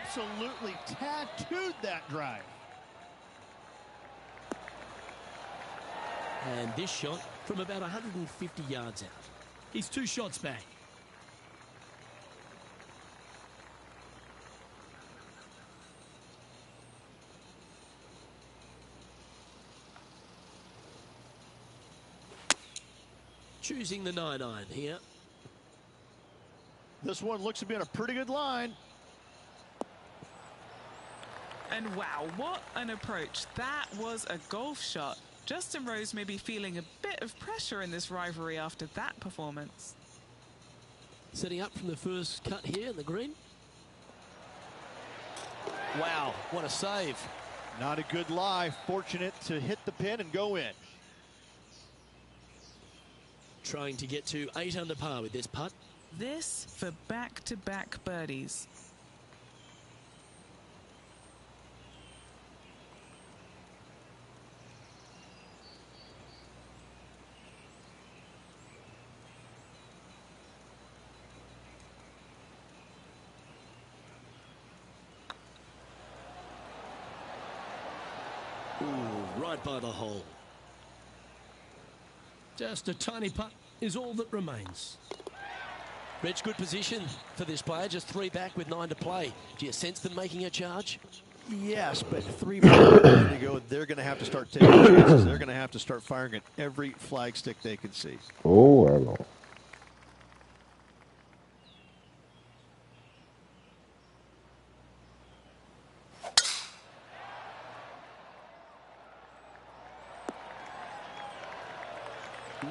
absolutely tattooed that drive. And this shot from about 150 yards out. He's 2 shots back. Choosing the 9-iron here. This one looks to be on a pretty good line. And wow, what an approach. That was a golf shot. Justin Rose may be feeling a bit of pressure in this rivalry after that performance. Setting up from the first cut here in the green. Wow, what a save. Not a good lie. Fortunate to hit the pin and go in. Trying to get to 8 under par with this putt. This for back-to-back birdies. Ooh, right by the hole. Just a tiny putt is all that remains. Reg, good position for this player. Just 3 back with 9 to play. Do you sense them making a charge? Yes, but 3 more to go. They're going to have to start taking chances. They're going to have to start firing at every flagstick they can see. Oh, hello.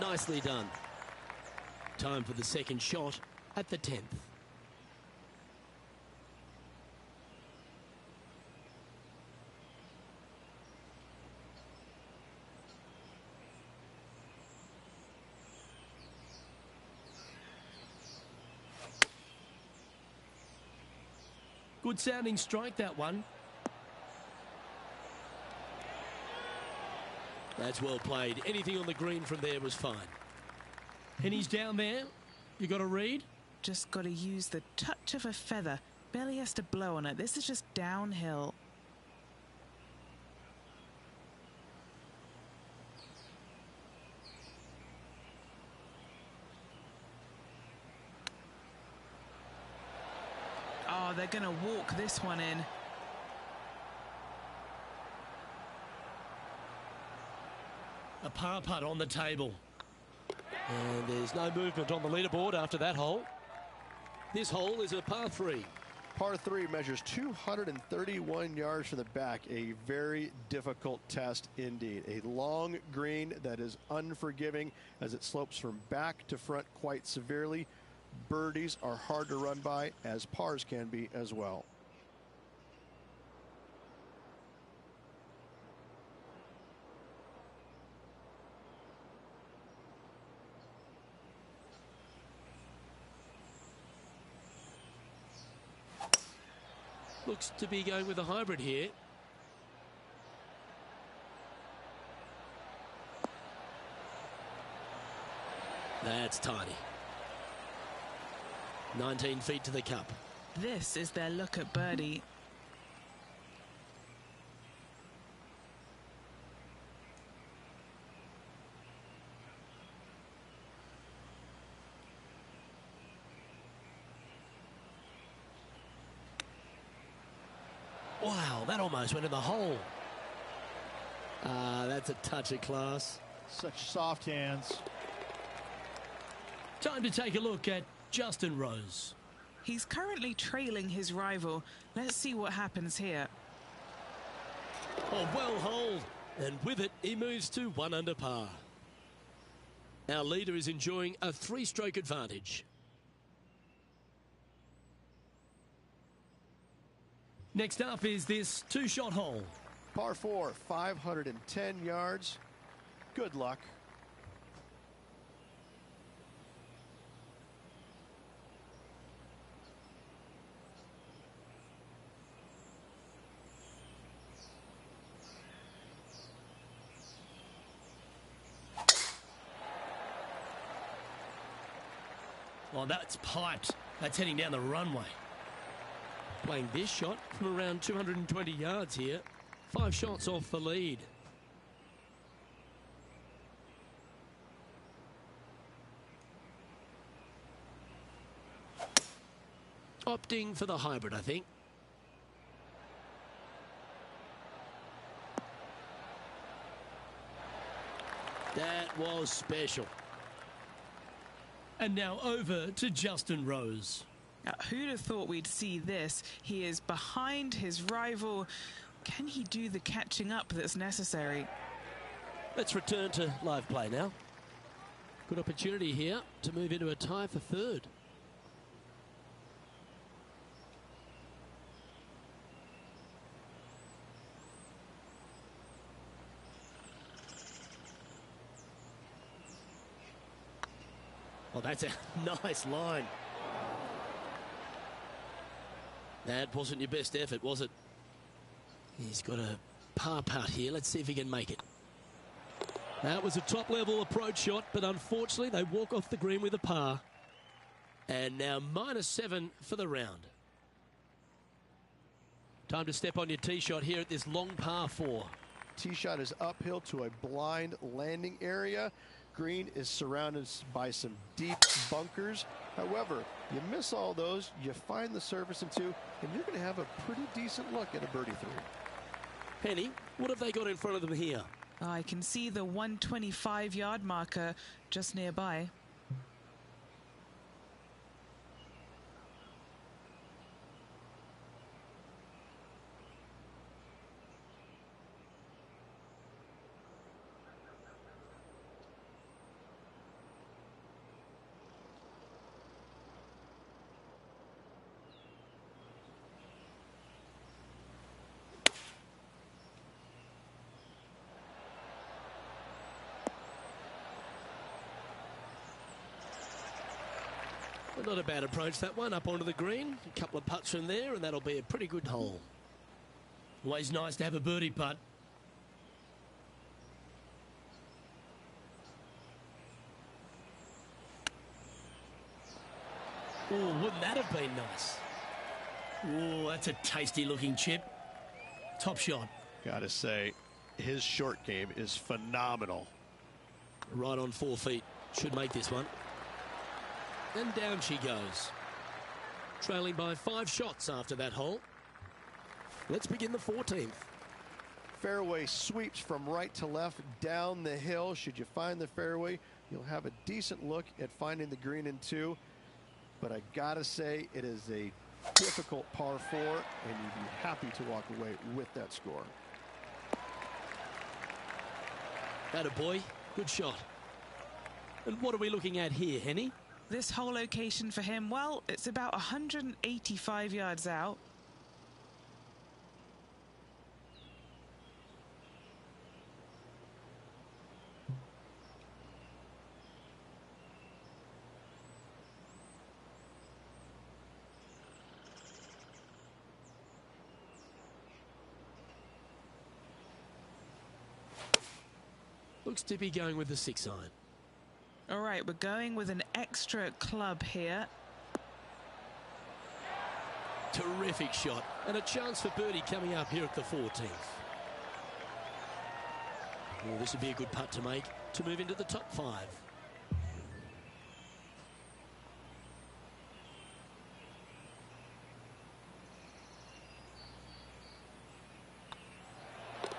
Nicely done. Time for the second shot at the 10th. Good sounding strike, that one. That's well played. Anything on the green from there was fine. Penny's down there. You got to read. Just got to use the touch of a feather. Barely has to blow on it. This is just downhill. Oh, they're going to walk this one in. A par putt on the table. And there's no movement on the leaderboard after that hole. This hole is a par 3. Par 3 measures 231 yards for the back. A very difficult test indeed. A long green that is unforgiving as it slopes from back to front quite severely. Birdies are hard to run by, as pars can be as well. Looks to be going with a hybrid here. That's tiny. 19 feet to the cup. This is their look at birdie. Wow, that almost went in the hole. That's a touch of class. Such soft hands. Time to take a look at Justin Rose. He's currently trailing his rival. Let's see what happens here. Oh, well holed. And with it, he moves to 1 under par. Our leader is enjoying a 3-stroke advantage. Next up is this 2-shot hole. Par 4, 510 yards. Good luck. Well, that's piped. That's heading down the runway. Playing this shot from around 220 yards here. 5 shots off the lead. Opting for the hybrid, I think. That was special. And now over to Justin Rose. Who'd have thought we'd see this? He is behind his rival. Can he do the catching up that's necessary? Let's return to live play now. Good opportunity here to move into a tie for third. Oh, that's a nice line. That wasn't your best effort, was it? He's got a par putt here. Let's see if he can make it. That was a top-level approach shot, but unfortunately they walk off the green with a par. And now -7 for the round. Time to step on your tee shot here at this long par 4. Tee shot is uphill to a blind landing area. Green is surrounded by some deep bunkers. However, you miss all those, you find the surface in 2, and you're going to have a pretty decent look at a birdie 3. Henny, what have they got in front of them here? I can see the 125-yard marker just nearby. Well, not a bad approach, that one, up onto the green. A couple of putts from there, and that'll be a pretty good hole. Always nice to have a birdie putt. Oh, wouldn't that have been nice? Oh, that's a tasty-looking chip. Top shot. Gotta say, his short game is phenomenal. Right on 4 feet. Should make this one. And down she goes. Trailing by 5 shots after that hole. Let's begin the 14th. Fairway sweeps from right to left down the hill. Should you find the fairway, you'll have a decent look at finding the green in 2. But I gotta say, it is a difficult par 4, and you'd be happy to walk away with that score. Attaboy, good shot. And what are we looking at here, Henny? This whole location for him, well, it's about 185 yards out. Looks to be going with the 6 iron. All right, we're going with an extra club here. Terrific shot. And a chance for birdie coming up here at the 14th. Well, this would be a good putt to make to move into the top 5.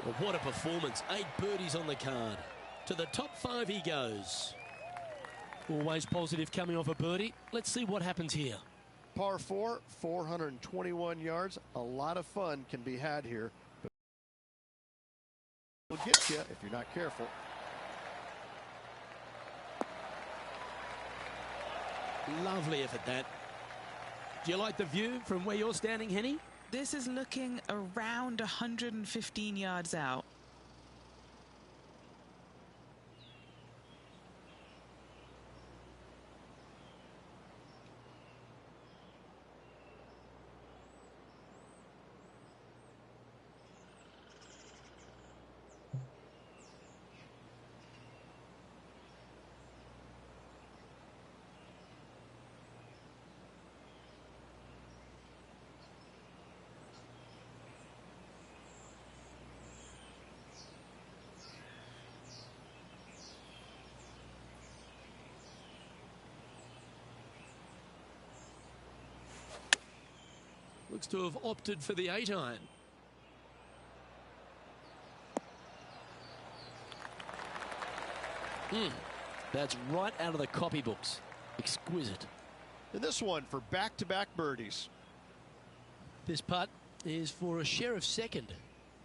Well, what a performance. 8 birdies on the card. To the top 5 he goes. Always positive coming off a birdie. Let's see what happens here. Par 4, 421 yards. A lot of fun can be had here. But it'll get you if you're not careful. Lovely effort, that. Do you like the view from where you're standing, Henny? This is looking around 115 yards out. Looks to have opted for the 8-iron. That's right out of the copybooks. Exquisite. And this one for back-to-back birdies. This putt is for a share of second.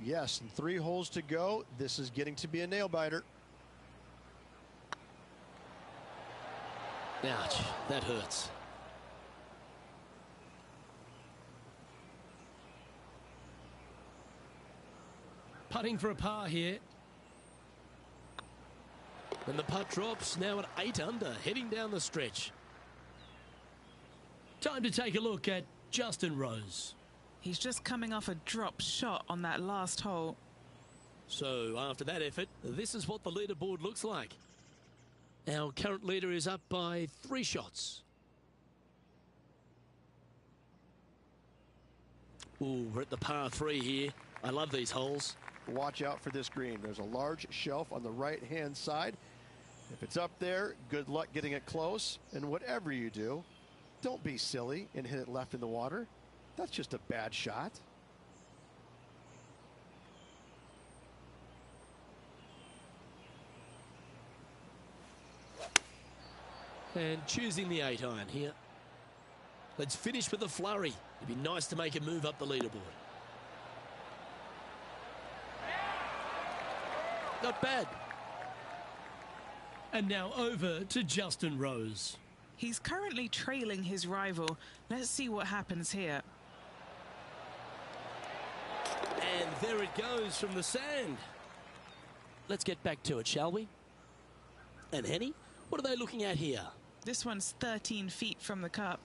Yes, and 3 holes to go. This is getting to be a nail-biter. Ouch, that hurts. Putting for a par here. And the putt drops, now at 8 under, heading down the stretch. Time to take a look at Justin Rose. He's just coming off a drop shot on that last hole. So after that effort, this is what the leaderboard looks like. Our current leader is up by 3 shots. Ooh, we're at the par 3 here. I love these holes. Watch out for this green. There's a large shelf on the right-hand side. If it's up there, good luck getting it close. And whatever you do, don't be silly and hit it left in the water. That's just a bad shot. And choosing the 8-iron here. Let's finish with a flurry. It'd be nice to make a move up the leaderboard. Not bad. And now over to Justin Rose. He's currently trailing his rival. Let's see what happens here. And there it goes from the sand. Let's get back to it, shall we? And Henny, what are they looking at here? This one's 13 feet from the cup.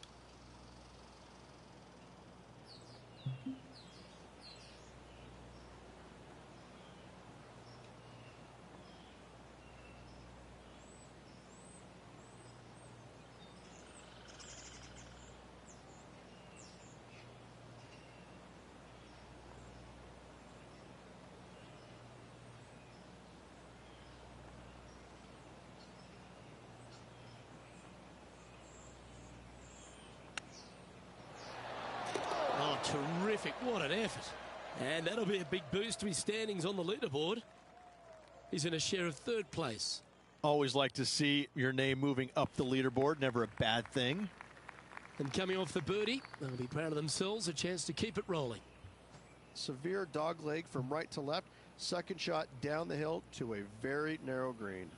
Terrific, what an effort. And that'll be a big boost to his standings on the leaderboard. He's in a share of 3rd place. Always like to see your name moving up the leaderboard, never a bad thing. And coming off the birdie, they'll be proud of themselves, a chance to keep it rolling. Severe dog leg from right to left. Second shot down the hill to a very narrow green.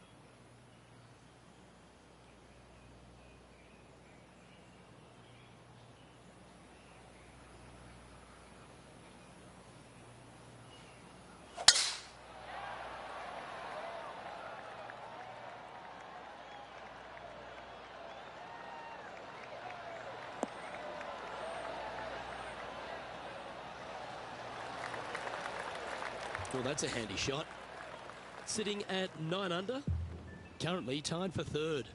Well, that's a handy shot. Sitting at 9 under, currently tied for 3rd.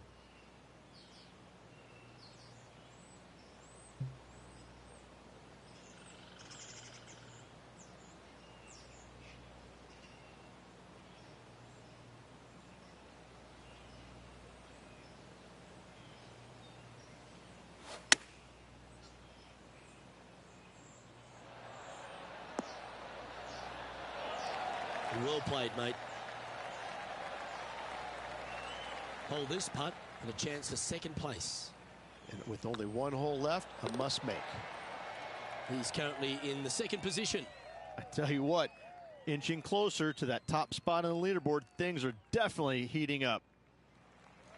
Well played, mate. Hold this putt and a chance for 2nd place. And with only 1 hole left, a must make. He's currently in the 2nd position. I tell you what, inching closer to that top spot on the leaderboard, things are definitely heating up.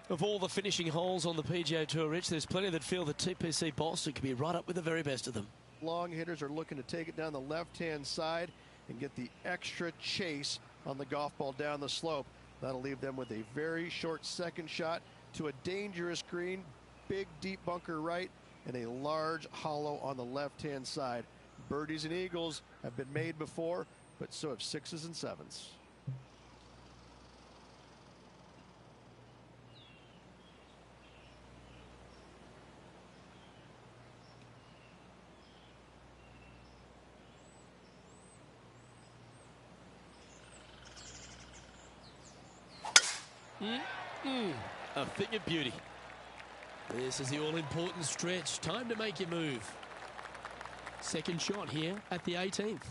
Of all the finishing holes on the PGA Tour, Rich, there's plenty that feel that TPC Boston could be right up with the very best of them. Long hitters are looking to take it down the left-hand side and get the extra chase on the golf ball down the slope. That'll leave them with a very short 2nd shot to a dangerous green, big deep bunker right, and a large hollow on the left-hand side. Birdies and eagles have been made before, but so have 6s and 7s. A thing of beauty. This is the all-important stretch. Time to make your move. Second shot here at the 18th.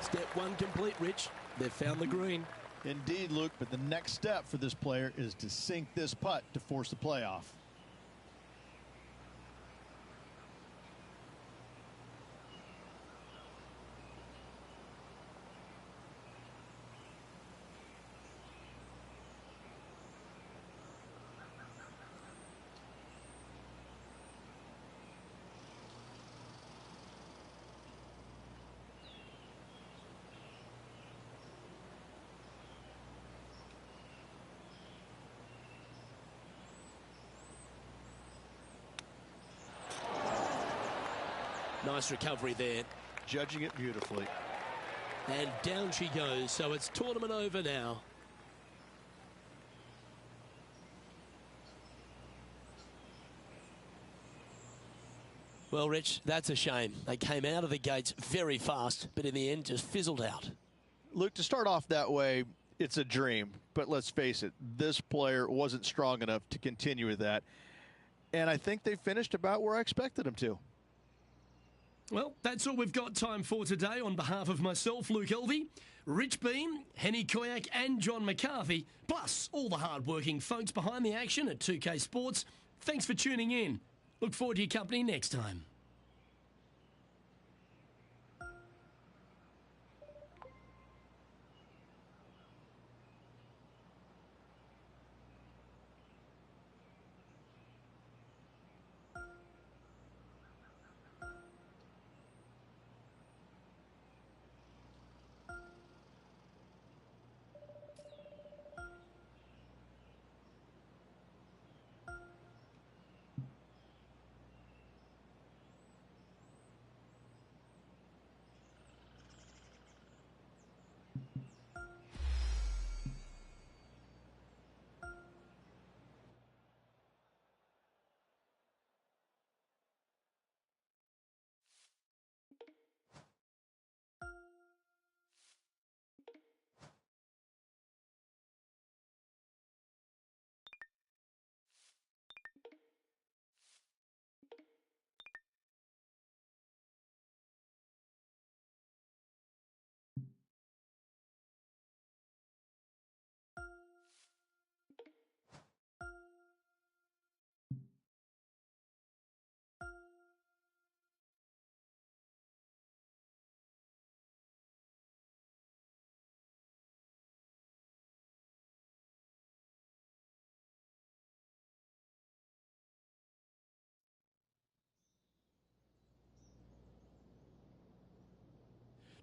Step one complete, Rich. They've found the green. Indeed, Luke, but the next step for this player is to sink this putt to force the playoff. Nice recovery there. Judging it beautifully. And down she goes, so it's tournament over now. Well, Rich, that's a shame. They came out of the gates very fast, but in the end just fizzled out. Luke, to start off that way, it's a dream. But let's face it, this player wasn't strong enough to continue with that. And I think they finished about where I expected them to. Well, that's all we've got time for today. On behalf of myself, Luke Elvey, Rich Beem, Henny Koyak and John McCarthy, plus all the hard-working folks behind the action at 2K Sports, thanks for tuning in. Look forward to your company next time.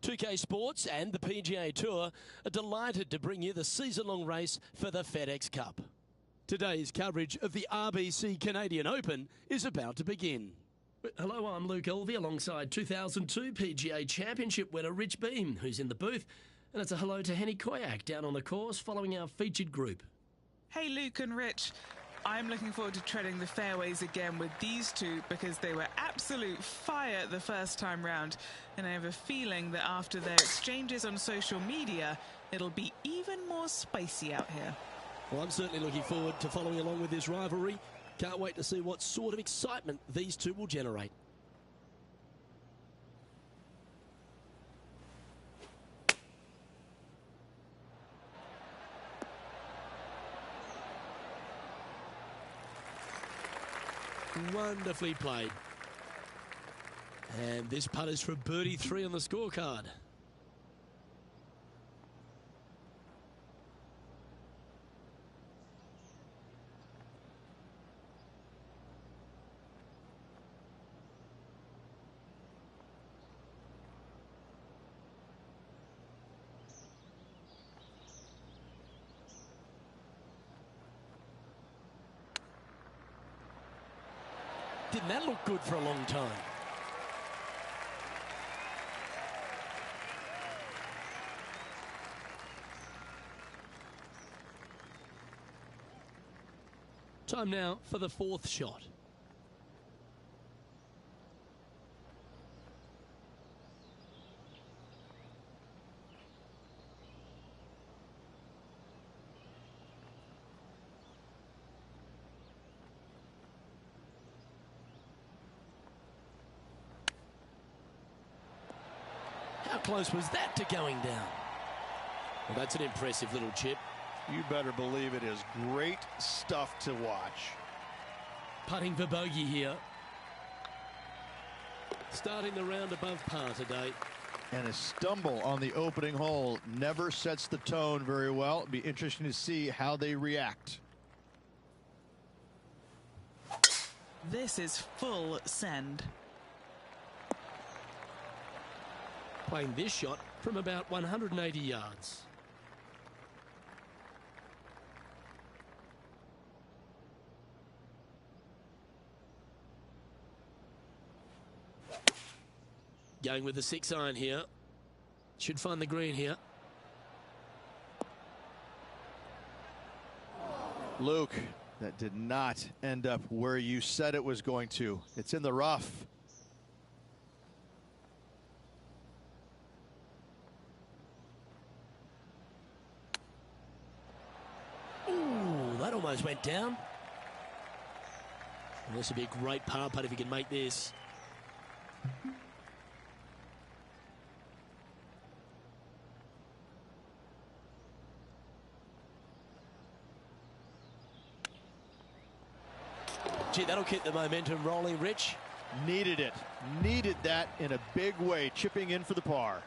.2K Sports and the PGA Tour are delighted to bring you the season-long race for the FedEx Cup. Today's coverage of the RBC Canadian Open is about to begin. Hello, I'm Luke Elvey alongside 2002 PGA Championship winner Rich Beem, who's in the booth. And it's a hello to Henny Koyak down on the course following our featured group. Hey, Luke and Rich. I'm looking forward to treading the fairways again with these two because they were absolute fire the first time round. And I have a feeling that after their exchanges on social media, it'll be even more spicy out here. Well, I'm certainly looking forward to following along with this rivalry. Can't wait to see what sort of excitement these two will generate. Wonderfully played. And this putt is for birdie 3 on the scorecard. Didn't that look good for a long time? Time now for the fourth shot. How close was that to going down? Well, that's an impressive little chip. You better believe it is great stuff to watch. Putting for bogey here. Starting the round above par today. And a stumble on the opening hole never sets the tone very well. It'll be interesting to see how they react. This is full send. Playing this shot from about 180 yards. Going with the 6-iron here. Should find the green here. Luke, that did not end up where you said it was going to. It's in the rough. Ooh, that almost went down. Well, this would be a great par putt if he can make this. Gee, that'll keep the momentum rolling, Rich. Needed it. Needed that in a big way, chipping in for the par.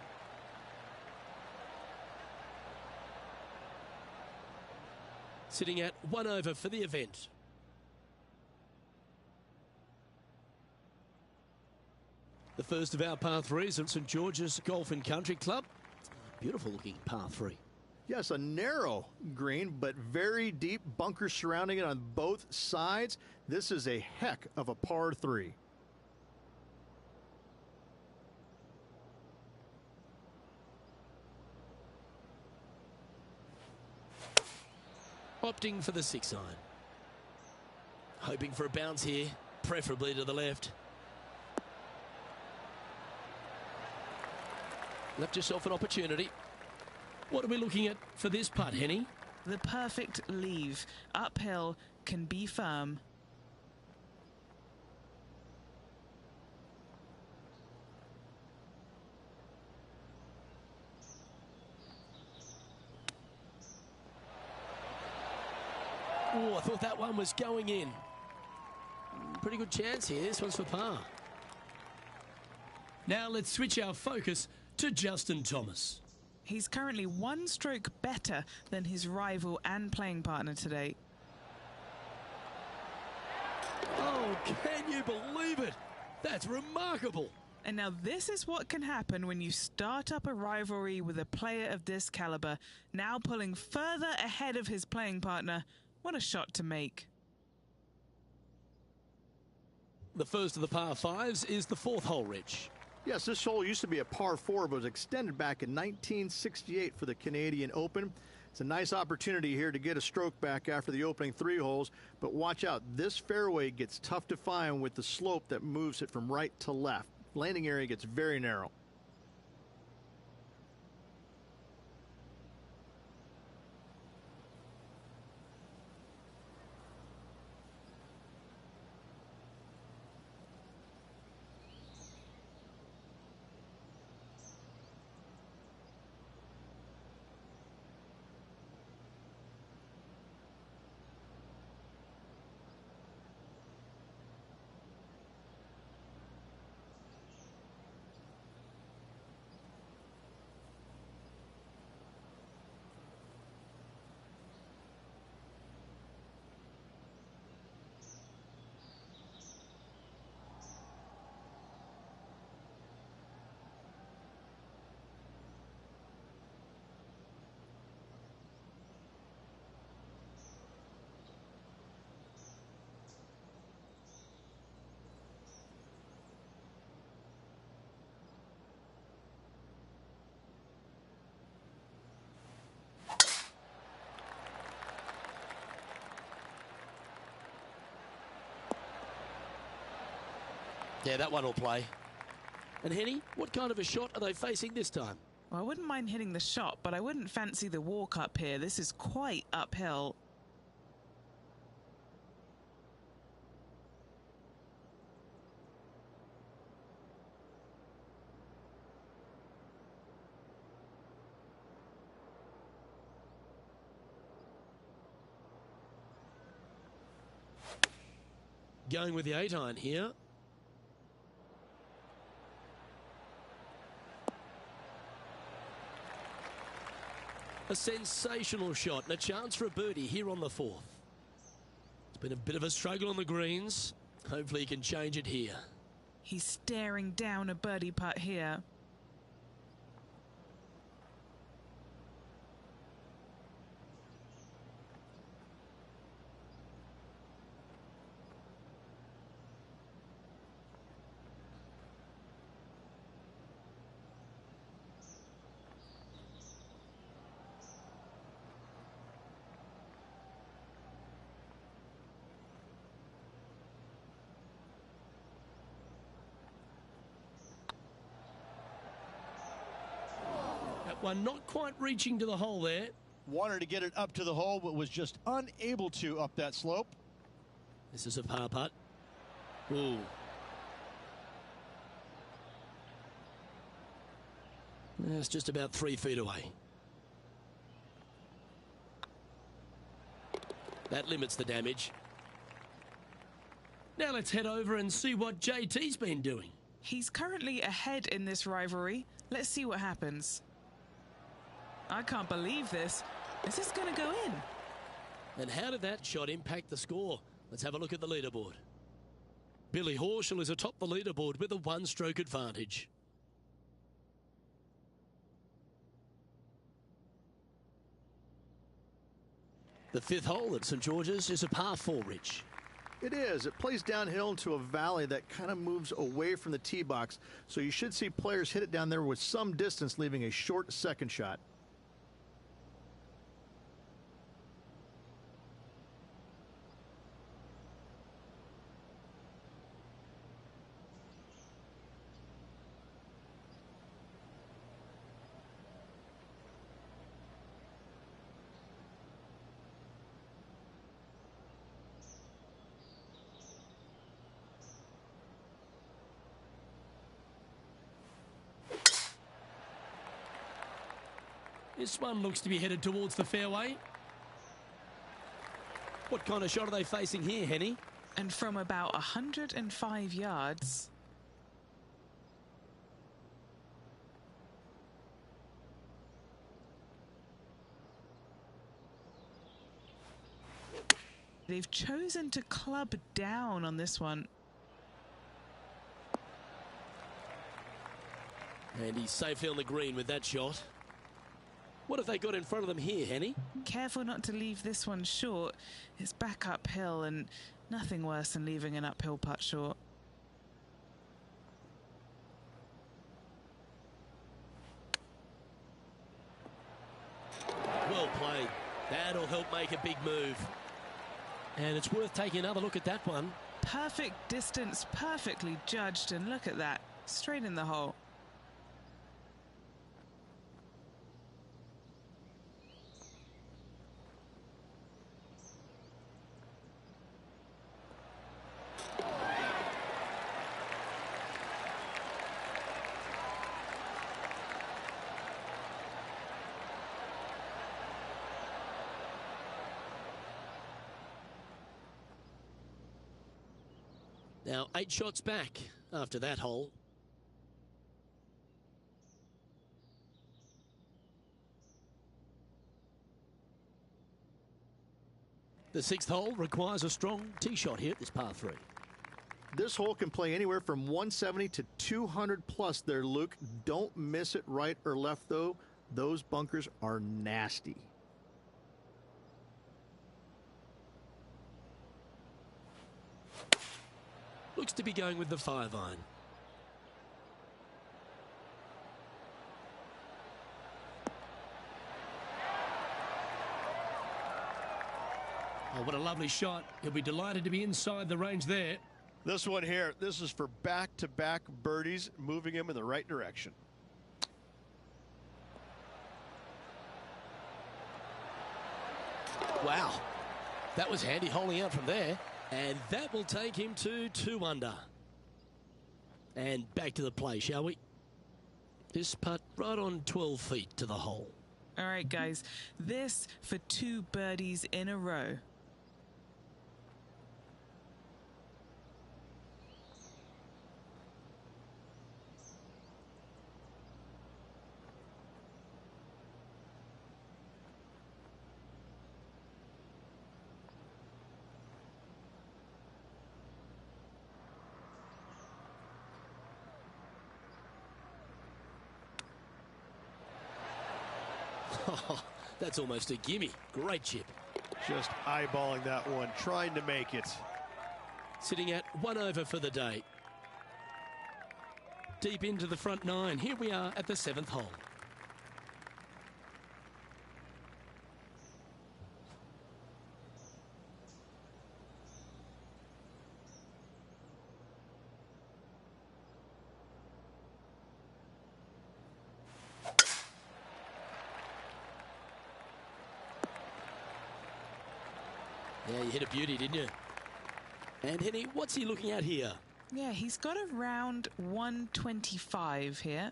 Sitting at 1 over for the event. The first of our par threes at St George's Golf and Country Club. Beautiful looking par 3. Yes, a narrow green, but very deep bunkers surrounding it on both sides. This is a heck of a par 3. Opting for the 6-iron. Hoping for a bounce here, preferably to the left. Left yourself an opportunity. What are we looking at for this putt, Henny? The perfect leave. Uphill, can be firm. Oh, I thought that one was going in. Pretty good chance here. This one's for par. Now let's switch our focus to Justin Thomas. He's currently 1 stroke better than his rival and playing partner today. Oh, can you believe it? That's remarkable. And now this is what can happen when you start up a rivalry with a player of this caliber. Now pulling further ahead of his playing partner. What a shot to make. The first of the par 5s is the 4th hole, Rich. Yes, this hole used to be a par 4, but was extended back in 1968 for the Canadian Open. It's a nice opportunity here to get a stroke back after the opening 3 holes, but watch out. This fairway gets tough to find with the slope that moves it from right to left. Landing area gets very narrow. Yeah, that one will play. And Henny, what kind of a shot are they facing this time? Well, I wouldn't mind hitting the shot, but I wouldn't fancy the walk up here. This is quite uphill. Going with the 8-iron here. A sensational shot and a chance for a birdie here on the 4th. It's been a bit of a struggle on the greens. Hopefully he can change it here. He's staring down a birdie putt here. One not quite reaching to the hole there. Wanted to get it up to the hole, but was just unable to up that slope. This is a par putt. Ooh. It's just about 3 feet away. That limits the damage. Now let's head over and see what JT's been doing. He's currently ahead in this rivalry. Let's see what happens. I can't believe this. Is this going to go in? And how did that shot impact the score? Let's have a look at the leaderboard. Billy Horschel is atop the leaderboard with a 1-stroke advantage. The 5th hole at St George's is a par 4, Rich. It is. It plays downhill into a valley that kind of moves away from the tee box. So you should see players hit it down there with some distance, leaving a short second shot. This one looks to be headed towards the fairway. What kind of shot are they facing here, Henny? And from about 105 yards. They've chosen to club down on this one. And he's safely on the green with that shot. What have they got in front of them here, Henny? Careful not to leave this one short. It's back uphill and nothing worse than leaving an uphill putt short. Well played. That'll help make a big move. And it's worth taking another look at that one. Perfect distance, perfectly judged, and look at that. Straight in the hole. Now 8 shots back after that hole. The 6th hole requires a strong tee shot here at this par 3. This hole can play anywhere from 170 to 200 plus there, Luke. Don't miss it right or left, though. Those bunkers are nasty. Looks to be going with the 5-iron. Oh, what a lovely shot. He'll be delighted to be inside the range there. This one here, this is for back-to-back birdies, moving him in the right direction. Wow, that was handy holding out from there. And that will take him to 2 under. And back to the play, shall we? This putt right on 12 feet to the hole. All right, guys, this for 2 birdies in a row. Oh, that's almost a gimme. Great chip. Just eyeballing that one, trying to make it. Sitting at 1 over for the day. Deep into the front 9. Here we are at the 7th hole. Yeah, you hit a beauty, didn't you? And Henny, what's he looking at here? Yeah, he's got around 125 here.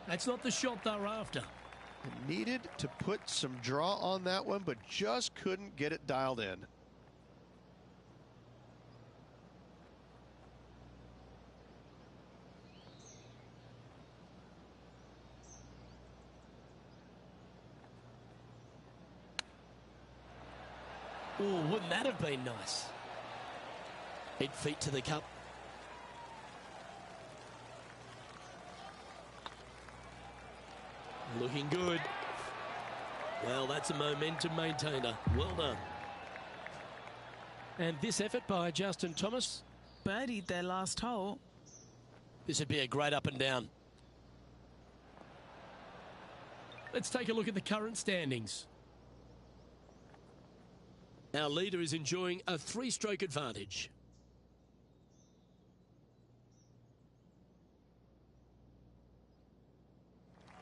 That's not the shot they're after. Needed to put some draw on that one, but just couldn't get it dialed in. Oh, wouldn't that have been nice? 8 feet to the cup. Looking good. Well, that's a momentum maintainer. Well done. And this effort by Justin Thomas. Birdied their last hole. This would be a great up and down. Let's take a look at the current standings. Our leader is enjoying a 3-stroke advantage.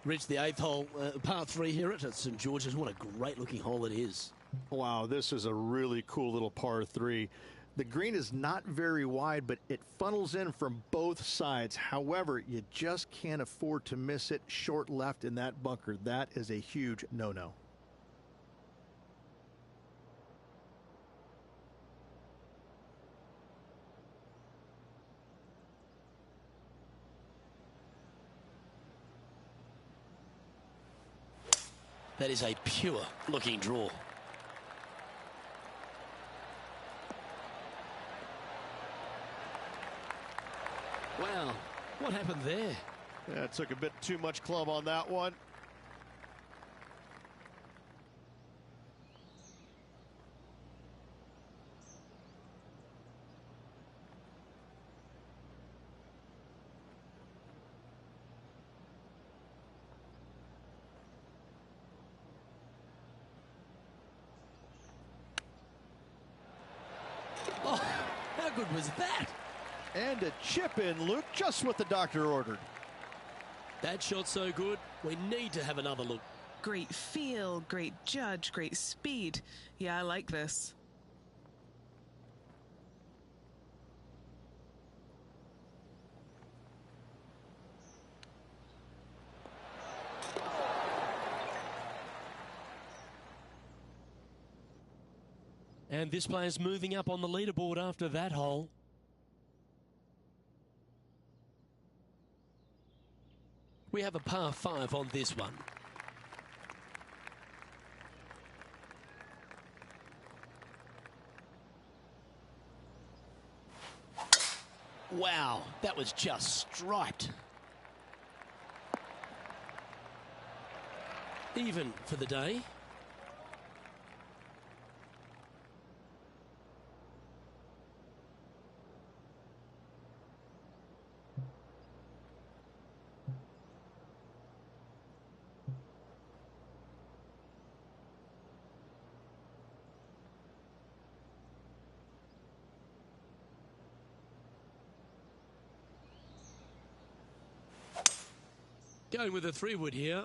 Reached the 8th hole, par 3 here at St George's. What a great looking hole it is. Wow, this is a really cool little par 3. The green is not very wide, but it funnels in from both sides. However, you just can't afford to miss it short left in that bunker. That is a huge no-no. That is a pure looking draw. Wow, what happened there? Yeah, took a bit too much club on that one. Oh, how good was that? And a chip in, Luke, just what the doctor ordered. That shot so good, we need to have another look. Great feel, great judge, great speed. Yeah, I like this. And this player's moving up on the leaderboard after that hole. We have a par 5 on this one. Wow, that was just striped. Even for the day. Going with a 3-wood here.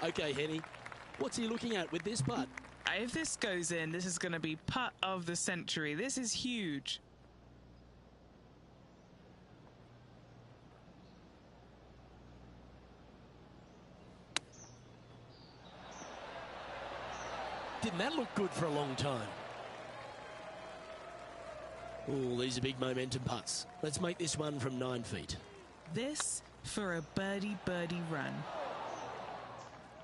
Okay, Henny, what's he looking at with this putt? If this goes in, this is going to be putt of the century. This is huge. Didn't that look good for a long time? Oh, these are big momentum putts. Let's make this one from 9 feet. This for a birdie run.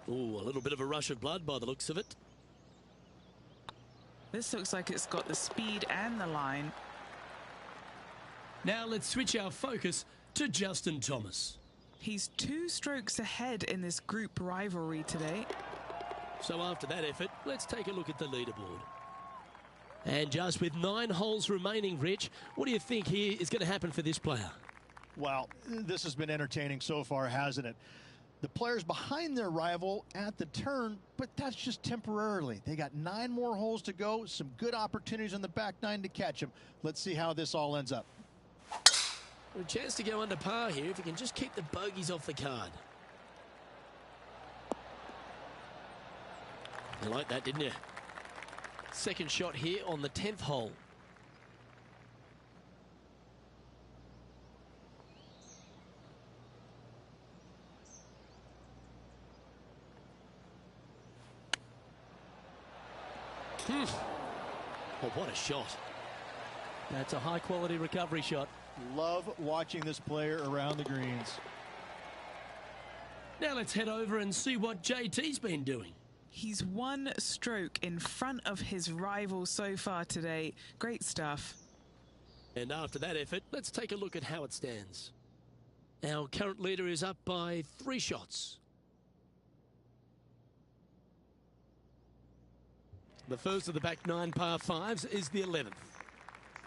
Oh, a little bit of a rush of blood by the looks of it. This looks like it's got the speed and the line. Now let's switch our focus to Justin Thomas. He's 2 strokes ahead in this group rivalry today. So after that effort, let's take a look at the leaderboard. And just with 9 holes remaining, Rich, what do you think here is going to happen for this player? Well, this has been entertaining so far, hasn't it? The players behind their rival at the turn, but that's just temporarily. They got 9 more holes to go, some good opportunities on the back 9 to catch them. Let's see how this all ends up. A chance to go under par here if he can just keep the bogeys off the card. You like that, didn't you? Second shot here on the 10th hole. Oh, what a shot. That's a high-quality recovery shot. Love watching this player around the greens. Now let's head over and see what JT's been doing. He's 1 stroke in front of his rival so far today. Great stuff. And after that effort, let's take a look at how it stands. Our current leader is up by 3 shots. The first of the back 9 par 5s is the 11th.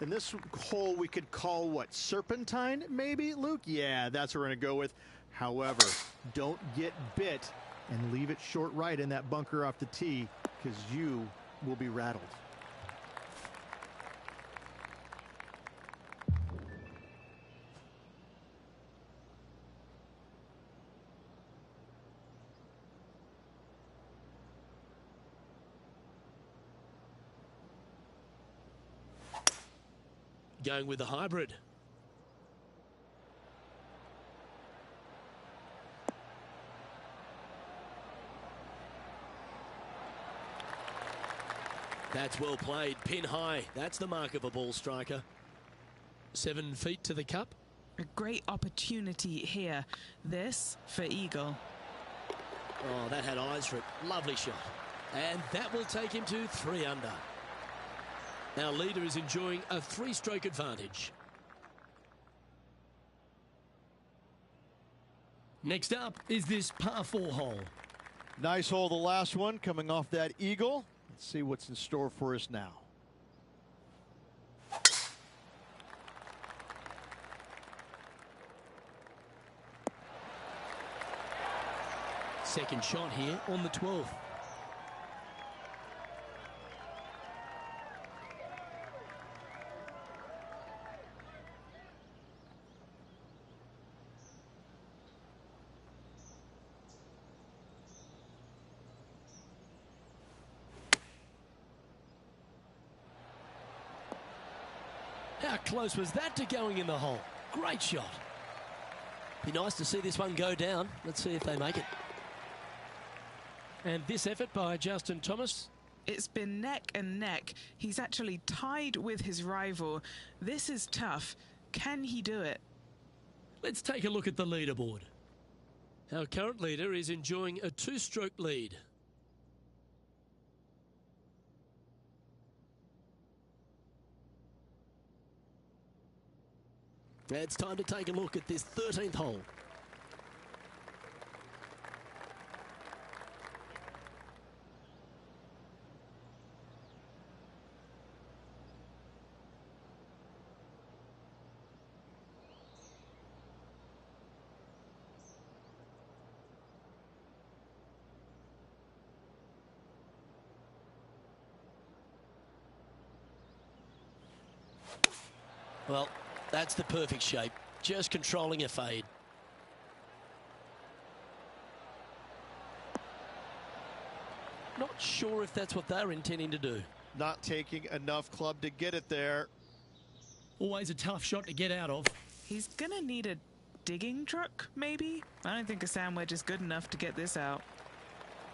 And this hole we could call what, serpentine maybe, Luke? Yeah, that's what we're going to go with. However, don't get bit and leave it short right in that bunker off the tee, because you will be rattled. Going with the hybrid. That's well played. Pin high. That's the mark of a ball striker. 7 feet to the cup. A great opportunity here. This for eagle. Oh, that had eyes for it. Lovely shot. And that will take him to 3 under. Our leader is enjoying a 3-stroke advantage. Next up is this par 4 hole. Nice hole, the last one, coming off that eagle. Let's see what's in store for us now. Second shot here on the 12th. How close was that to going in the hole? Great shot. Be nice to see this one go down. Let's see if they make it. And this effort by Justin Thomas. It's been neck and neck. He's actually tied with his rival. This is tough. Can he do it? Let's take a look at the leaderboard. Our current leader is enjoying a 2-stroke lead. It's time to take a look at this 13th hole. Well, that's the perfect shape. Just controlling a fade. Not sure if that's what they're intending to do. Not taking enough club to get it there. Always a tough shot to get out of. He's going to need a digging truck, maybe? I don't think a sand wedge is good enough to get this out.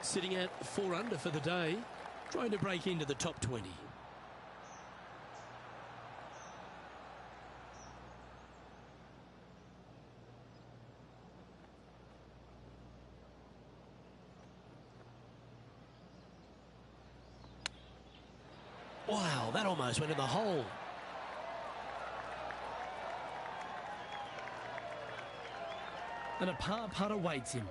Sitting at 4 under for the day, trying to break into the top 20. Wow, that almost went in the hole. And a par putt awaits him.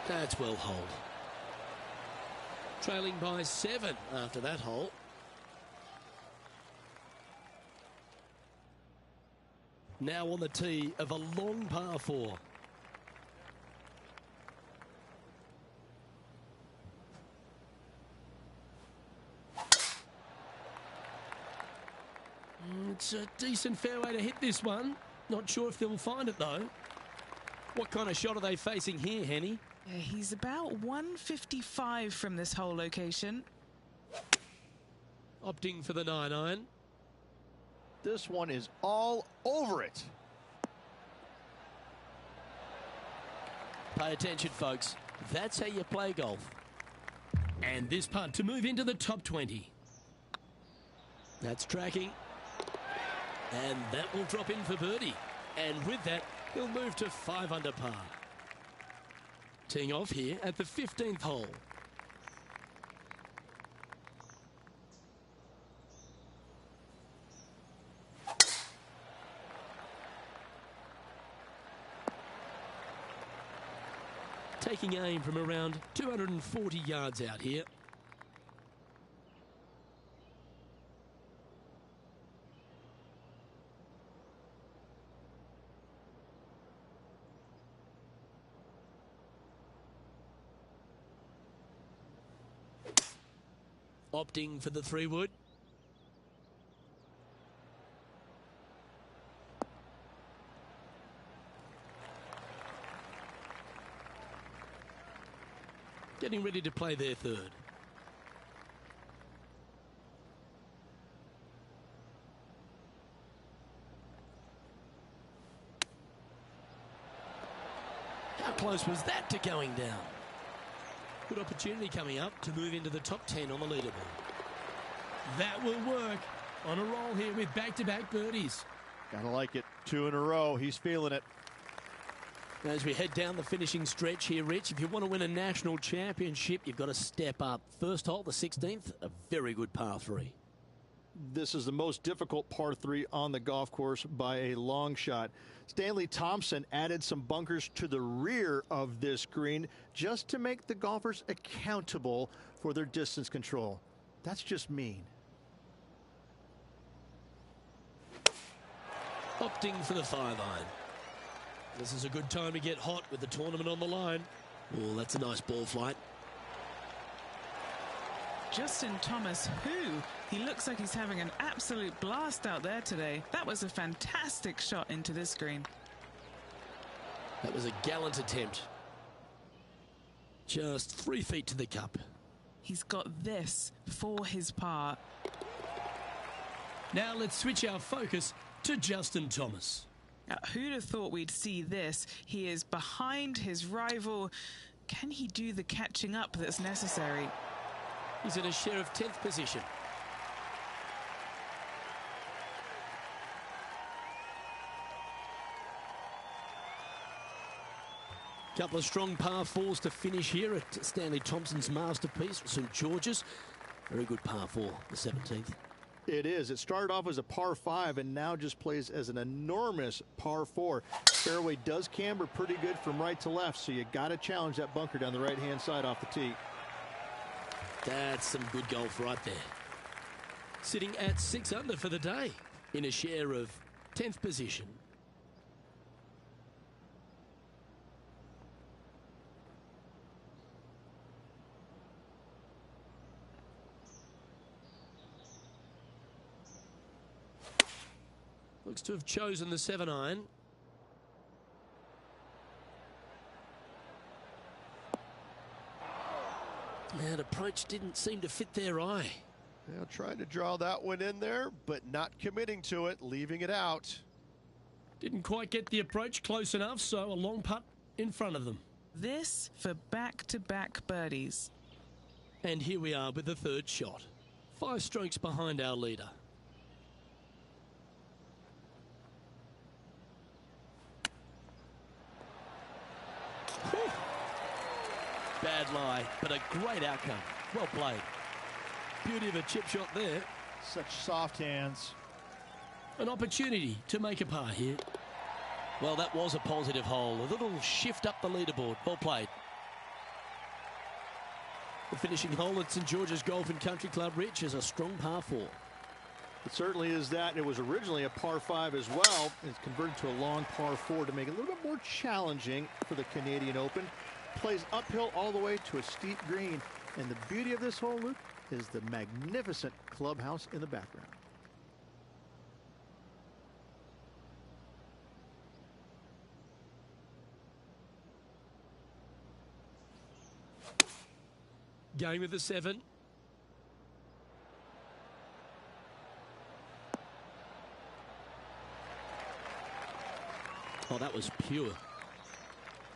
That's well holed. Trailing by 7 after that hole. Now on the tee of a long par 4. It's a decent fairway to hit this one. Not sure if they'll find it though. What kind of shot are they facing here, Henny? Yeah, he's about 155 from this hole location. Opting for the 9-iron. This one is all over it. Pay attention, folks. That's how you play golf. And this putt to move into the top 20. That's tracking. And that will drop in for birdie. And with that, he'll move to 5 under par. Teeing off here at the 15th hole. Taking aim from around 240 yards out here. Opting for the 3-wood. Getting ready to play their 3rd. How close was that to going down? Good opportunity coming up to move into the top 10 on the leaderboard. That will work. On a roll here with back-to-back birdies. Gotta like it. 2 in a row. He's feeling it. As we head down the finishing stretch here, Rich, if you want to win a national championship, you've got to step up. First hole, the 16th, a very good par 3. This is the most difficult par 3 on the golf course by a long shot. Stanley Thompson added some bunkers to the rear of this green just to make the golfers accountable for their distance control. That's just mean. Opting for the 5-iron. This is a good time to get hot with the tournament on the line. Oh, that's a nice ball flight. Justin Thomas, he looks like he's having an absolute blast out there today. That was a fantastic shot into this green. That was a gallant attempt. Just 3 feet to the cup. He's got this for his par. Now let's switch our focus to Justin Thomas. Who'd have thought we'd see this? He is behind his rival. Can he do the catching up that's necessary? He's in a share of 10th position. Couple of strong par 4s to finish here at Stanley Thompson's masterpiece, St George's. Very good par 4, the 17th. It is. It started off as a par 5 and now just plays as an enormous par 4. Fairway does camber pretty good from right to left, so you got to challenge that bunker down the right-hand side off the tee. That's some good golf right there. Sitting at 6 under for the day in a share of 10th position. Looks to have chosen the 7-iron. That approach didn't seem to fit their eye. Now trying to draw that one in there, but not committing to it, leaving it out. Didn't quite get the approach close enough, so a long putt in front of them. This for back-to-back birdies. And here we are with the third shot. 5 strokes behind our leader. Whew. Bad lie, but a great outcome. Well played. Beauty of a chip shot there. Such soft hands. An opportunity to make a par here. Well, that was a positive hole. A little shift up the leaderboard. Well played. The finishing hole at St George's Golf and Country Club, Rich, is a strong par 4. It certainly is that. It was originally a par 5 as well. It's converted to a long par 4 to make it a little bit more challenging for the Canadian Open. Plays uphill all the way to a steep green. And the beauty of this hole, Luke, is the magnificent clubhouse in the background. Going with the 7. Oh, that was pure.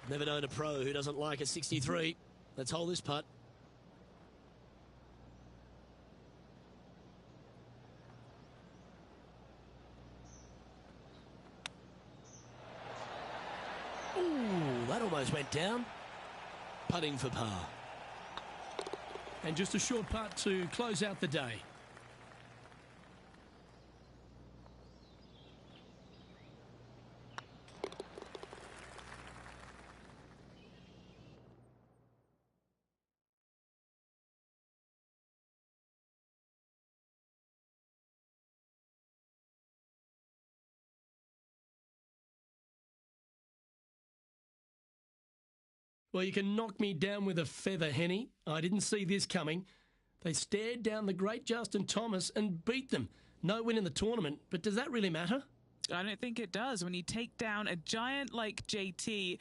Never known a pro who doesn't like a 63. Let's hold this putt. Ooh, that almost went down. Putting for par. And just a short putt to close out the day. Well, you can knock me down with a feather, Henny. I didn't see this coming. They stared down the great Justin Thomas and beat them. No win in the tournament, but does that really matter? I don't think it does. When you take down a giant like JT,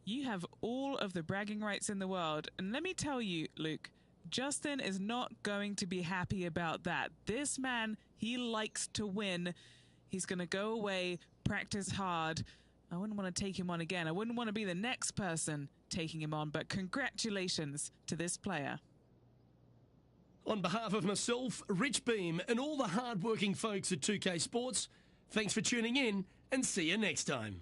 you have all of the bragging rights in the world. And let me tell you, Luke, Justin is not going to be happy about that. This man, he likes to win. He's going to go away, practice hard. I wouldn't want to take him on again. I wouldn't want to be the next person taking him on, but congratulations to this player. On behalf of myself, Rich Beem, and all the hard-working folks at 2K Sports, thanks for tuning in and see you next time.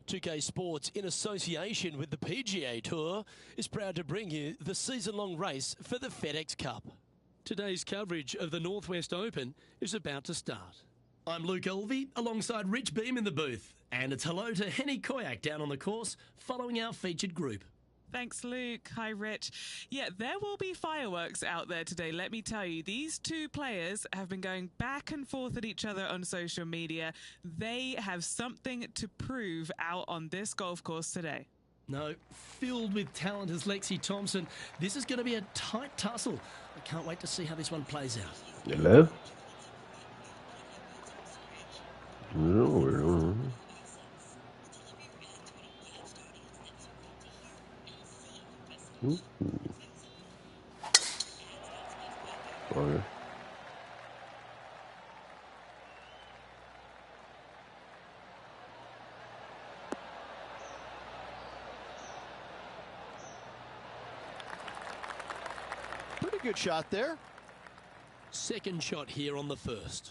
2K Sports, in association with the PGA Tour, is proud to bring you the season-long race for the FedEx Cup. Today's coverage of the Northwest Open is about to start. I'm Luke Elvey, alongside Rich Beam in the booth. And it's hello to Henny Koyak down on the course, following our featured group. Thanks, Luke. Hi, Rich. Yeah, there will be fireworks out there today, let me tell you. These two players have been going back and forth at each other on social media. They have something to prove out on this golf course today. No, filled with talent as Lexi Thompson. This is going to be a tight tussle. I can't wait to see how this one plays out. Hello? No. Okay. Pretty good shot there. Second shot here on the first.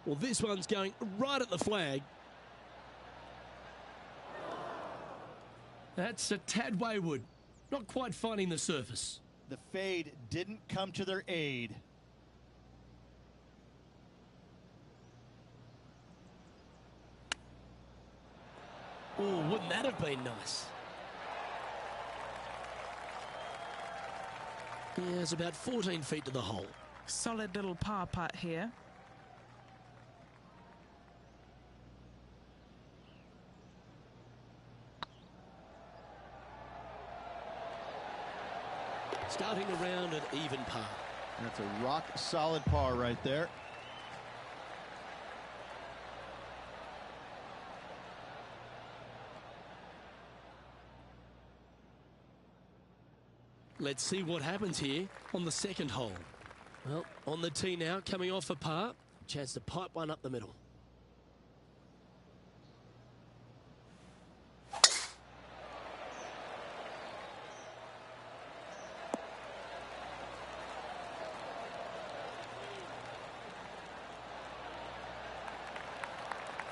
Well, this one's going right at the flag. That's a tad wayward. Not quite finding the surface. The fade didn't come to their aid. Oh, wouldn't that have been nice? Yeah, it's about 14 feet to the hole. Solid little par putt here. Starting the round at even par. That's a rock solid par right there. Let's see what happens here on the second hole. Well, on the tee now, coming off a par. Chance to pipe one up the middle.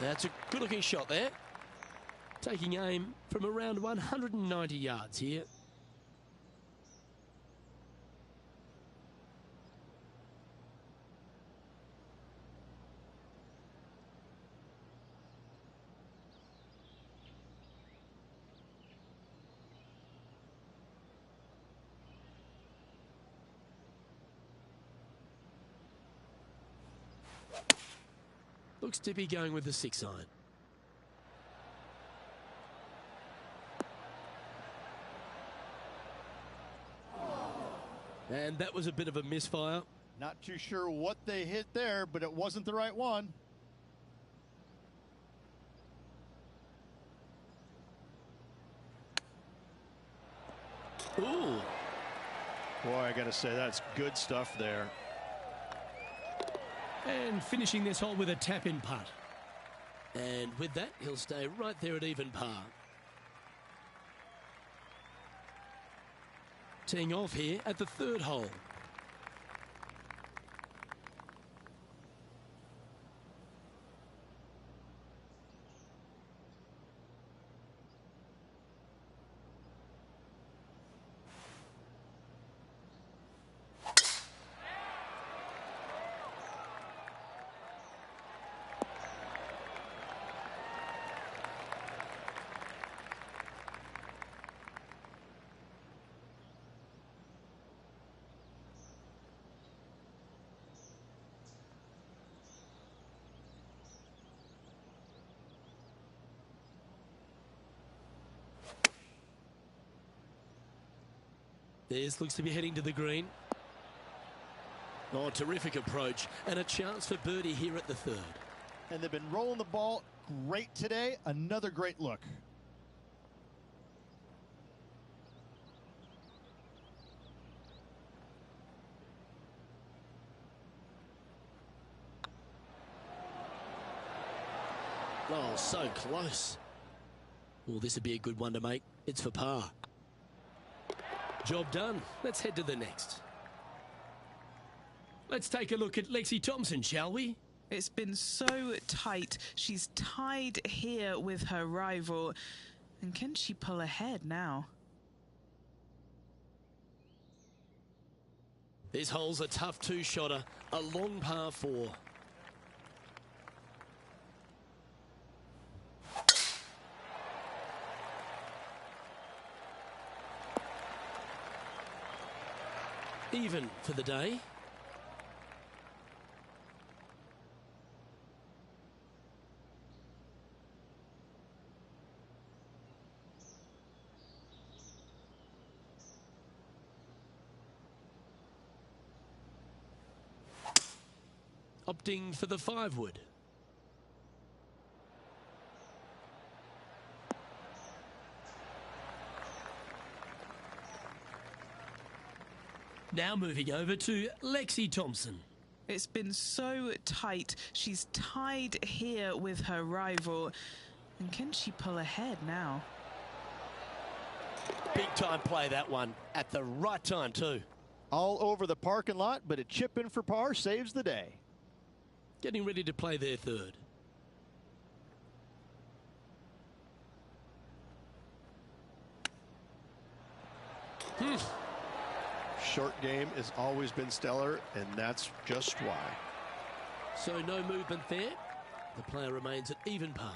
That's a good-looking shot there. Taking aim from around 190 yards here. Looks to be going with the 6-iron. And that was a bit of a misfire. Not too sure what they hit there, but it wasn't the right one. Ooh. Boy, I got to say, that's good stuff there. And finishing this hole with a tap-in putt. And with that, he'll stay right there at even par. Teeing off here at the third hole. This looks to be heading to the green. Oh, terrific approach. And a chance for birdie here at the third. And they've been rolling the ball great today. Another great look. Oh, so close. Well, this would be a good one to make. It's for par. Job done. Let's head to the next. Let's take a look at Lexi Thompson, shall we? It's been so tight. She's tied here with her rival. And can she pull ahead now? This hole's a tough two-shotter. A long par 4. Even for the day. Opting for the 5-wood. Now moving over to Lexi Thompson. It's been so tight. She's tied here with her rival. And can she pull ahead now? Big time play, that one. At the right time, too. All over the parking lot, but a chip in for par saves the day. Getting ready to play their third. Short game has always been stellar, and that's just why. So no movement there. The player remains at even par.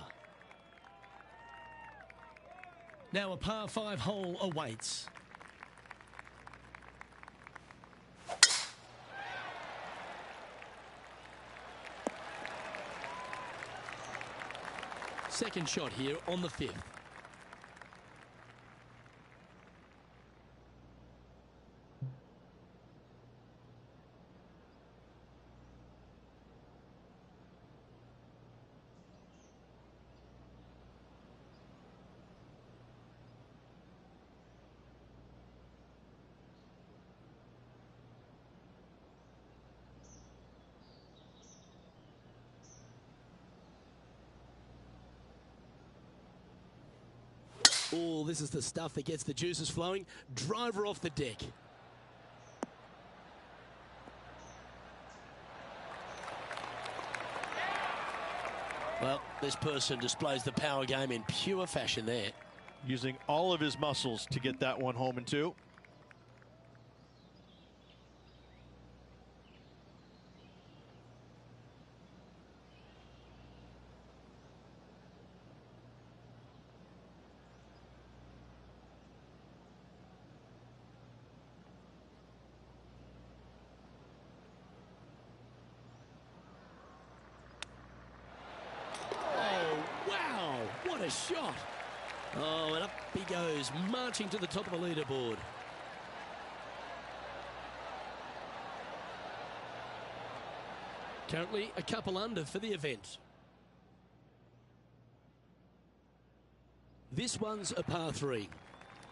Now a par 5 hole awaits. Second shot here on the 5th. Oh, this is the stuff that gets the juices flowing. Driver off the deck. Well, this person displays the power game in pure fashion there. Using all of his muscles to get that one home in 2. A shot. Oh, and up he goes, marching to the top of the leaderboard. Currently a couple under for the event. This one's a par 3.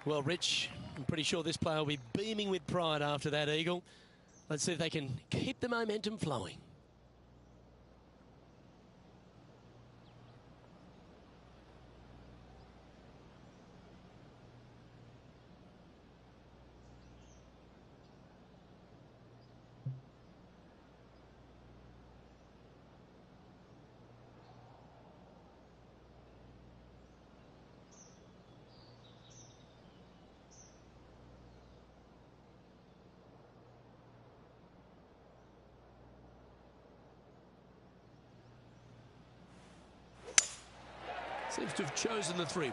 Well, Rich, I'm pretty sure this player will be beaming with pride after that eagle. Let's see if they can keep the momentum flowing. Seems to have chosen the 3-wood.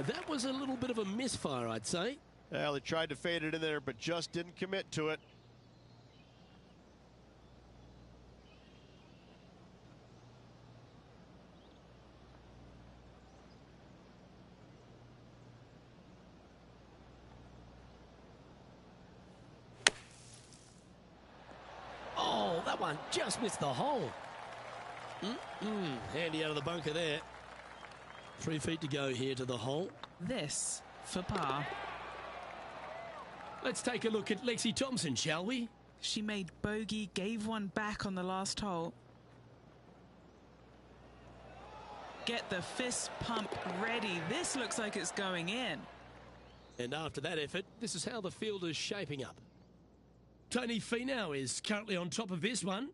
That was a little bit of a misfire, I'd say. Well, he tried to fade it in there, but just didn't commit to it. That one just missed the hole. Handy out of the bunker there. 3 feet to go here to the hole. This for par. Let's take a look at Lexi Thompson, shall we? She made bogey, gave one back on the last hole. Get the fist pump ready. This looks like it's going in. And after that effort, this is how the field is shaping up. Tony Finau is currently on top of this one.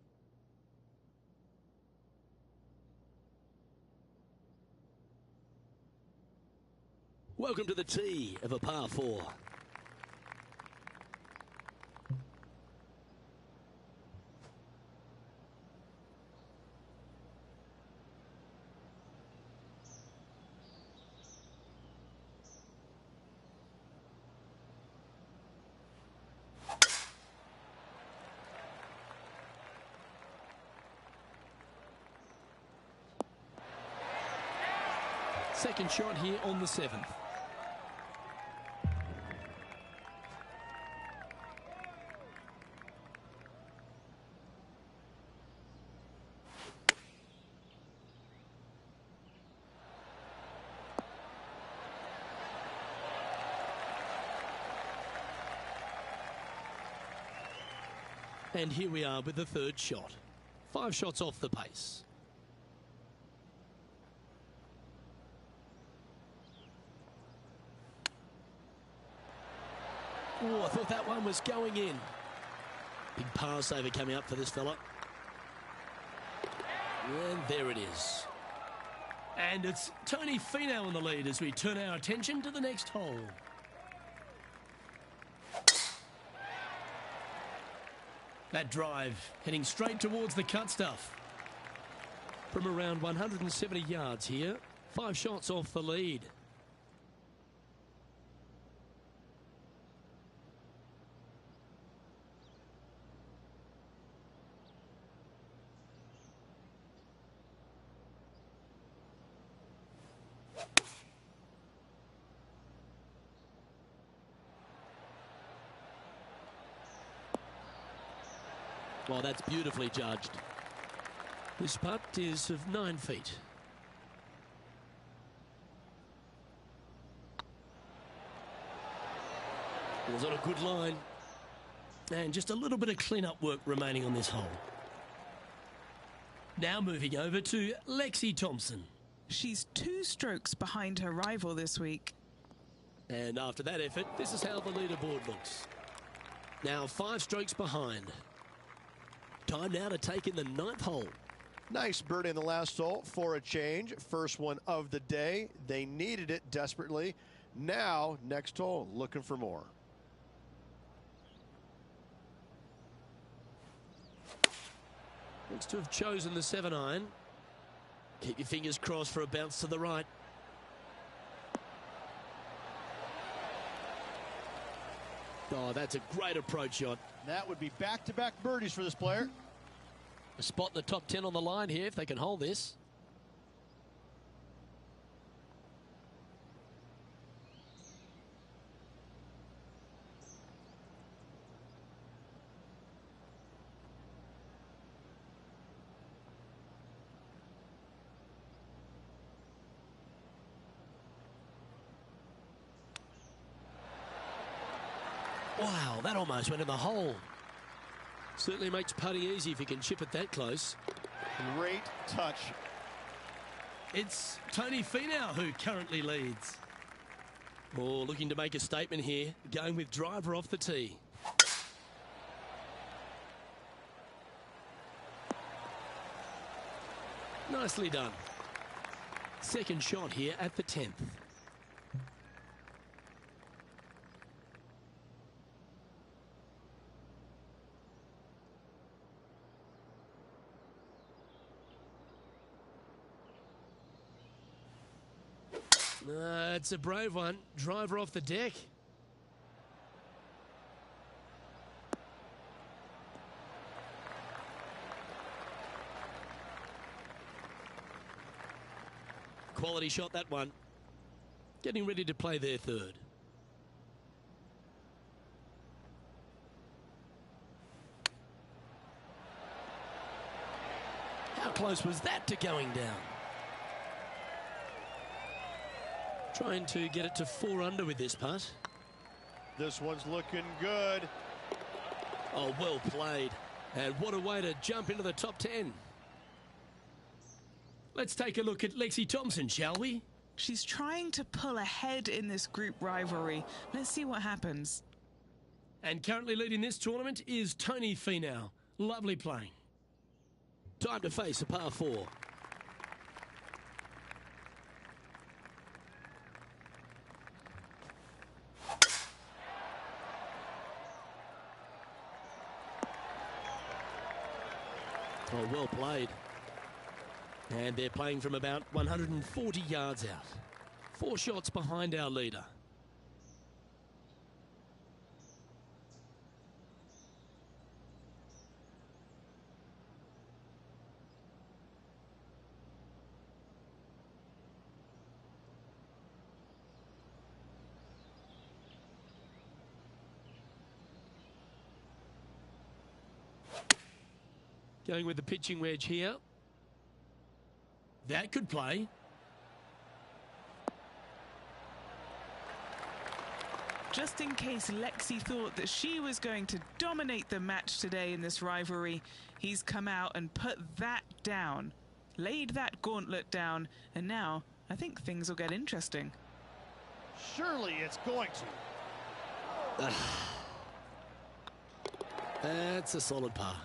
Welcome to the tee of a par 4. Second shot here on the 7th. And here we are with the third shot. 5 shots off the pace. Oh, I thought that one was going in. Big par saver coming up for this fella. And there it is. And it's Tony Finau in the lead as we turn our attention to the next hole. That drive heading straight towards the cut stuff. From around 170 yards here, 5 shots off the lead. Well, that's beautifully judged. This putt is of 9 feet. It was on a good line. And just a little bit of clean-up work remaining on this hole. Now moving over to Lexi Thompson. She's 2 strokes behind her rival this week. And after that effort, this is how the leaderboard looks. Now 5 strokes behind. Time now to take in the 9th hole. Nice birdie in the last hole for a change. First one of the day. They needed it desperately. Now, next hole, looking for more. Looks to have chosen the 7-iron. Keep your fingers crossed for a bounce to the right. Oh, that's a great approach shot. That would be back-to-back birdies for this player. A spot in the top 10 on the line here if they can hold this. Wow, that almost went in the hole. Certainly makes putting easy if you can chip it that close. Great touch. It's Tony Finau who currently leads. Oh, looking to make a statement here, going with driver off the tee. Nicely done. Second shot here at the 10th. It's a brave one. Driver off the deck. Quality shot, that one. Getting ready to play their third. How close was that to going down? Trying to get it to 4 under with this putt. This one's looking good. Oh, well played. And what a way to jump into the top 10. Let's take a look at Lexi Thompson, shall we? She's trying to pull ahead in this group rivalry. Let's see what happens. And currently leading this tournament is Tony Finau. Lovely playing. Time to face a par 4. Oh, well played. And they're playing from about 140 yards out. 4 shots behind our leader. Going with the pitching wedge here. That could play. Just in case Lexi thought that she was going to dominate the match today in this rivalry, he's come out and put that down, laid that gauntlet down, and now I think things will get interesting. Surely it's going to. That's a solid par.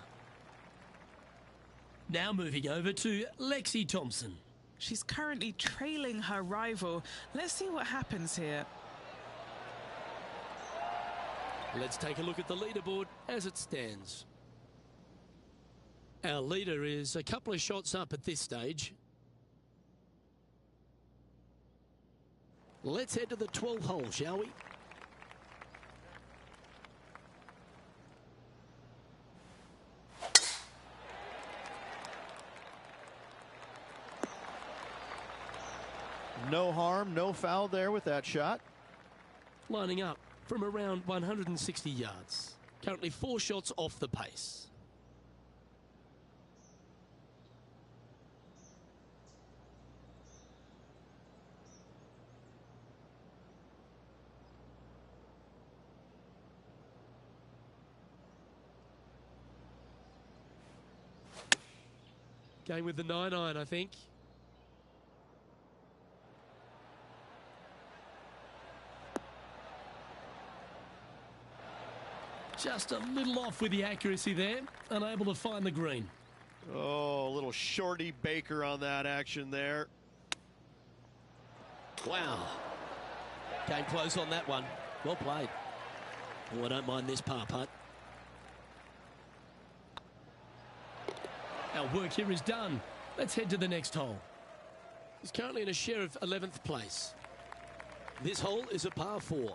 Now moving over to Lexi Thompson. She's currently trailing her rival. Let's see what happens here. Let's take a look at the leaderboard as it stands. Our leader is a couple of shots up at this stage. Let's head to the 12th hole, shall we? No harm, no foul there with that shot. Lining up from around 160 yards. Currently 4 shots off the pace. Going with the 9-iron, I think. Just a little off with the accuracy there, unable to find the green. Oh, a little shorty Baker on that action there. Wow. Came close on that one. Well played. Oh, I don't mind this par putt. Our work here is done. Let's head to the next hole. He's currently in a share of 11th place. This hole is a par 4.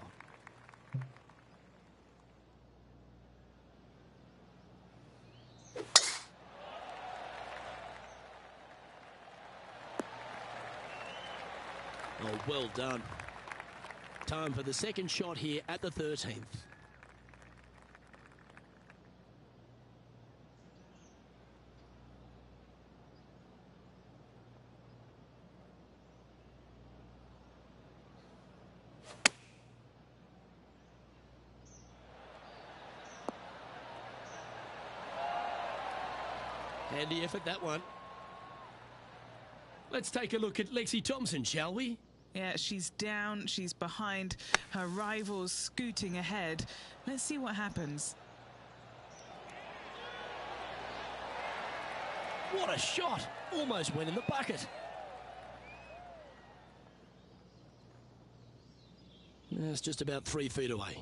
Oh, well done. Time for the second shot here at the 13th. Handy effort, that one. Let's take a look at Lexi Thompson, shall we? Yeah, she's down, she's behind, her rival's scooting ahead. Let's see what happens. What a shot! Almost went in the bucket. It's just about 3 feet away.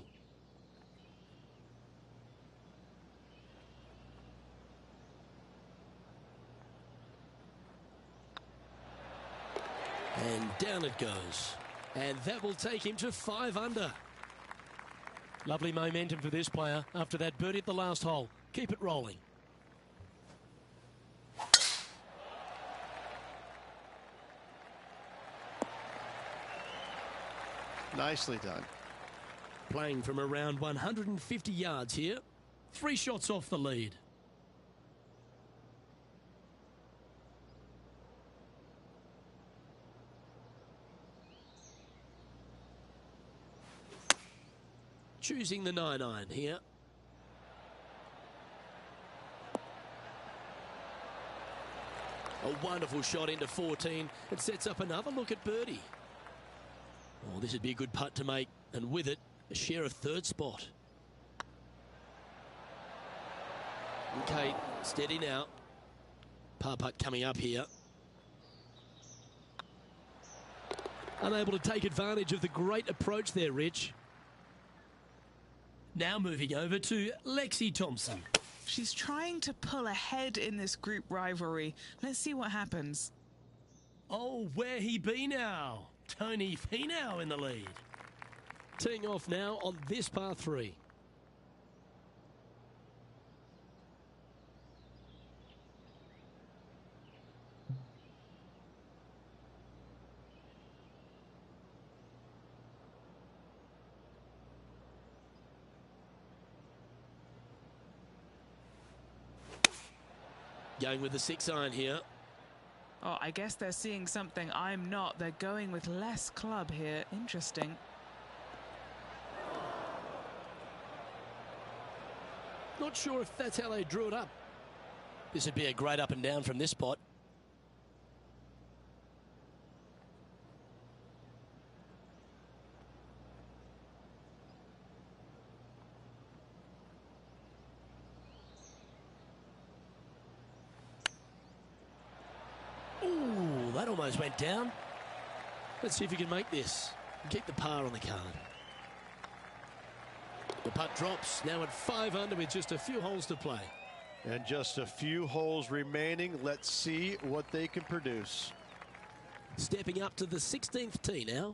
And down it goes. And that will take him to 5 under. Lovely momentum for this player after that birdie at the last hole. Keep it rolling. Nicely done. Playing from around 150 yards here. 3 shots off the lead. choosing the 9-iron here. A wonderful shot into 14. It sets up another look at birdie. Oh, this would be a good putt to make, and with it, a share of third spot. Okay, steady now. Par putt coming up here. Unable to take advantage of the great approach there, Rich. Now moving over to Lexi Thompson. She's trying to pull ahead in this group rivalry. Let's see what happens. Oh, where he be now? Tony Finau in the lead. Teeing off now on this par 3. Going with the 6-iron here. Oh, I guess they're seeing something I'm not. They're going with less club here. Interesting. Not sure if that's how they drew it up. This would be a great up and down from this spot. Ooh, that almost went down. Let's see if he can make this and keep the par on the card. The putt drops, now at 5 under with just a few holes to play. And just a few holes remaining. Let's see what they can produce. Stepping up to the 16th tee now.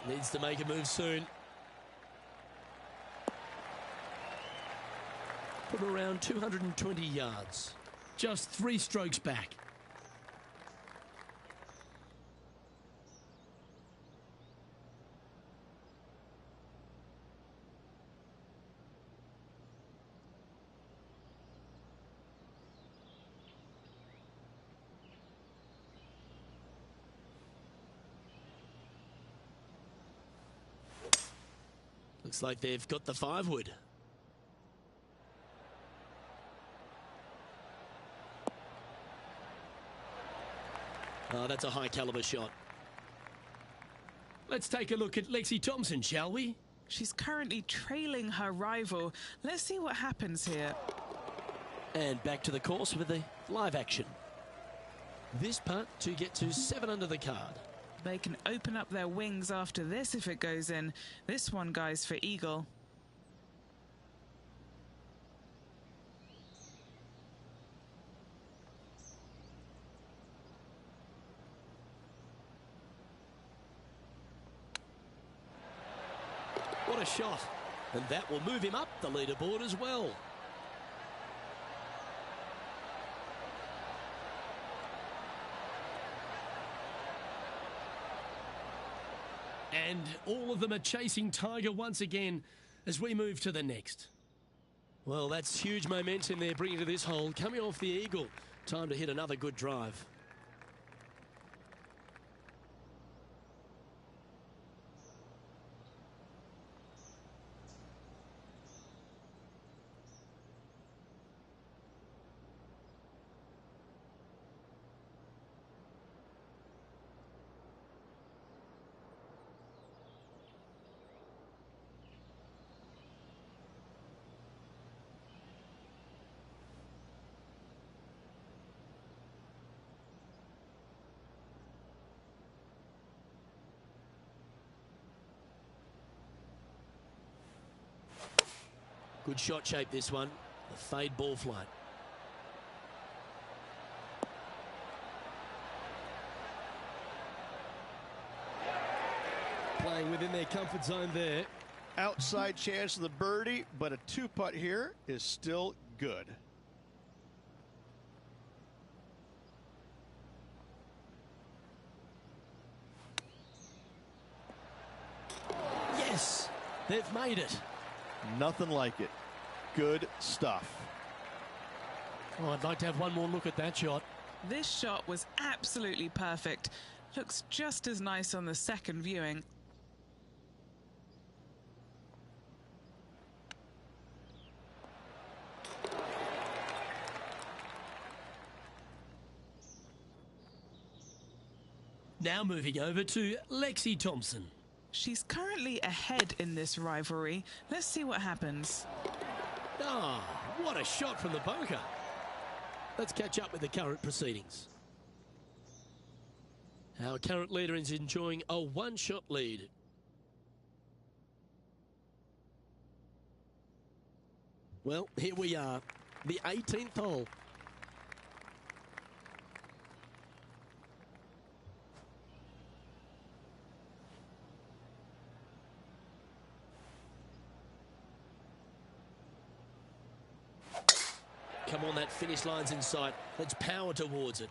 Needs to make a move soon. From around 220 yards. Just 3 strokes back. Looks like they've got the 5-wood. Oh, that's a high caliber shot. Let's take a look at Lexi Thompson, shall we? She's currently trailing her rival. Let's see what happens here. And back to the course with the live action. This putt to get to 7 under the card. They can open up their wings after this if it goes in. This one, guys, for eagle. What a shot. And that will move him up the leaderboard as well. And all of them are chasing Tiger once again as we move to the next. Well, that's huge momentum they're bringing to this hole. Coming off the eagle. Time to hit another good drive. Good shot shape, this one. A fade ball flight. Playing within their comfort zone there. Outside chance of the birdie, but a 2-putt here is still good. Yes, they've made it. Nothing like it. Good stuff. Oh, I'd like to have one more look at that shot. This shot was absolutely perfect. Looks just as nice on the second viewing. Now moving over to Lexi Thompson. She's currently ahead in this rivalry. Let's see what happens. Ah, what a shot from the bunker. Let's catch up with the current proceedings. Our current leader is enjoying a one-shot lead. Well, here we are, the 18th hole. Come on, that finish line's in sight. Let's power towards it.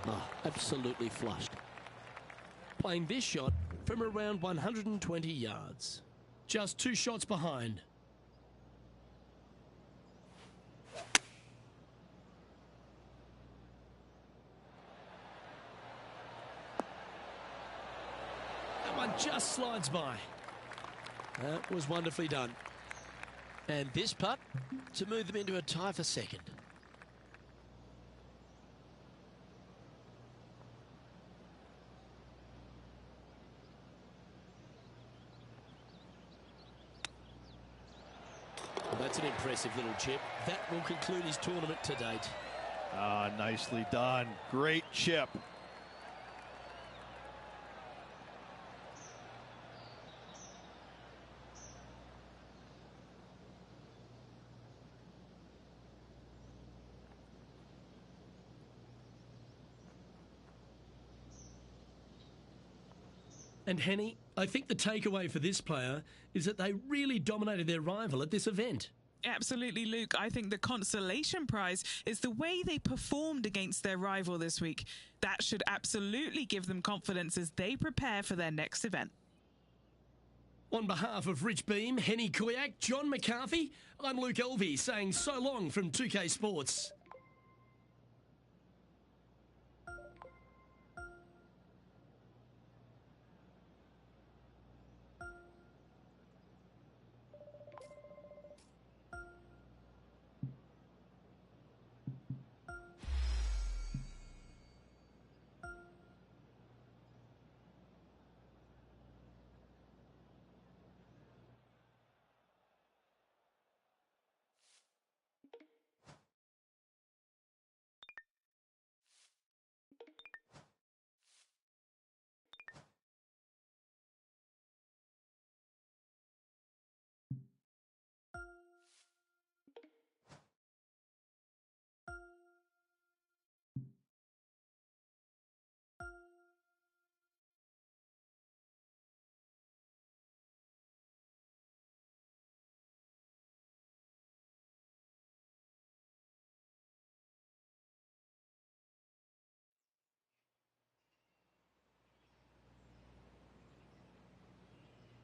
Oh, absolutely flushed. Playing this shot from around 120 yards. Just 2 shots behind. That one just slides by. That was wonderfully done. And this putt to move them into a tie for second. Well, that's an impressive little chip. That will conclude his tournament to date. Ah, nicely done. Great chip. And Henny, I think the takeaway for this player is that they really dominated their rival at this event. Absolutely, Luke. I think the consolation prize is the way they performed against their rival this week. That should absolutely give them confidence as they prepare for their next event. On behalf of Rich Beem, Henny Koyak, John McCarthy, I'm Luke Elvey saying so long from 2K Sports.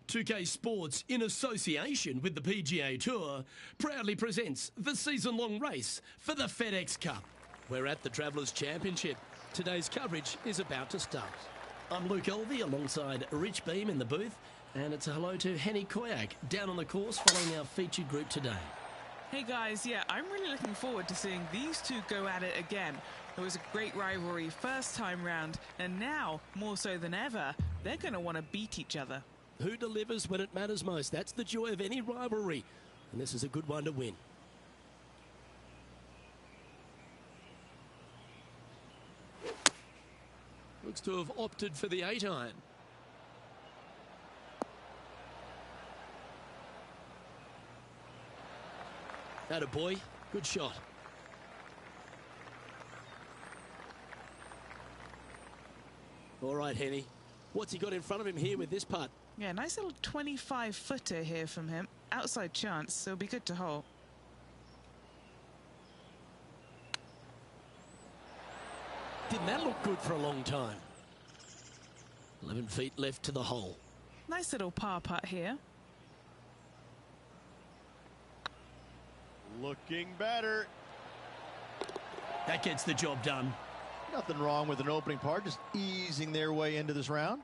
.2K Sports, in association with the PGA Tour, proudly presents the season-long race for the FedEx Cup. We're at the Travellers Championship. Today's coverage is about to start. I'm Luke Elvey alongside Rich Beem in the booth, and it's a hello to Henny Koyak down on the course following our featured group today. Hey guys, yeah, I'm really looking forward to seeing these two go at it again. It was a great rivalry first time round, and now, more so than ever, they're going to want to beat each other. Who delivers when it matters most? That's the joy of any rivalry. And this is a good one to win. Looks to have opted for the 8-iron. Atta boy, good shot. All right, Henny. What's he got in front of him here with this putt? Yeah, nice little 25-footer here from him. Outside chance, so it'll be good to hole. Didn't that look good for a long time? 11 feet left to the hole. Nice little par putt here. Looking better. That gets the job done. Nothing wrong with an opening par, just easing their way into this round.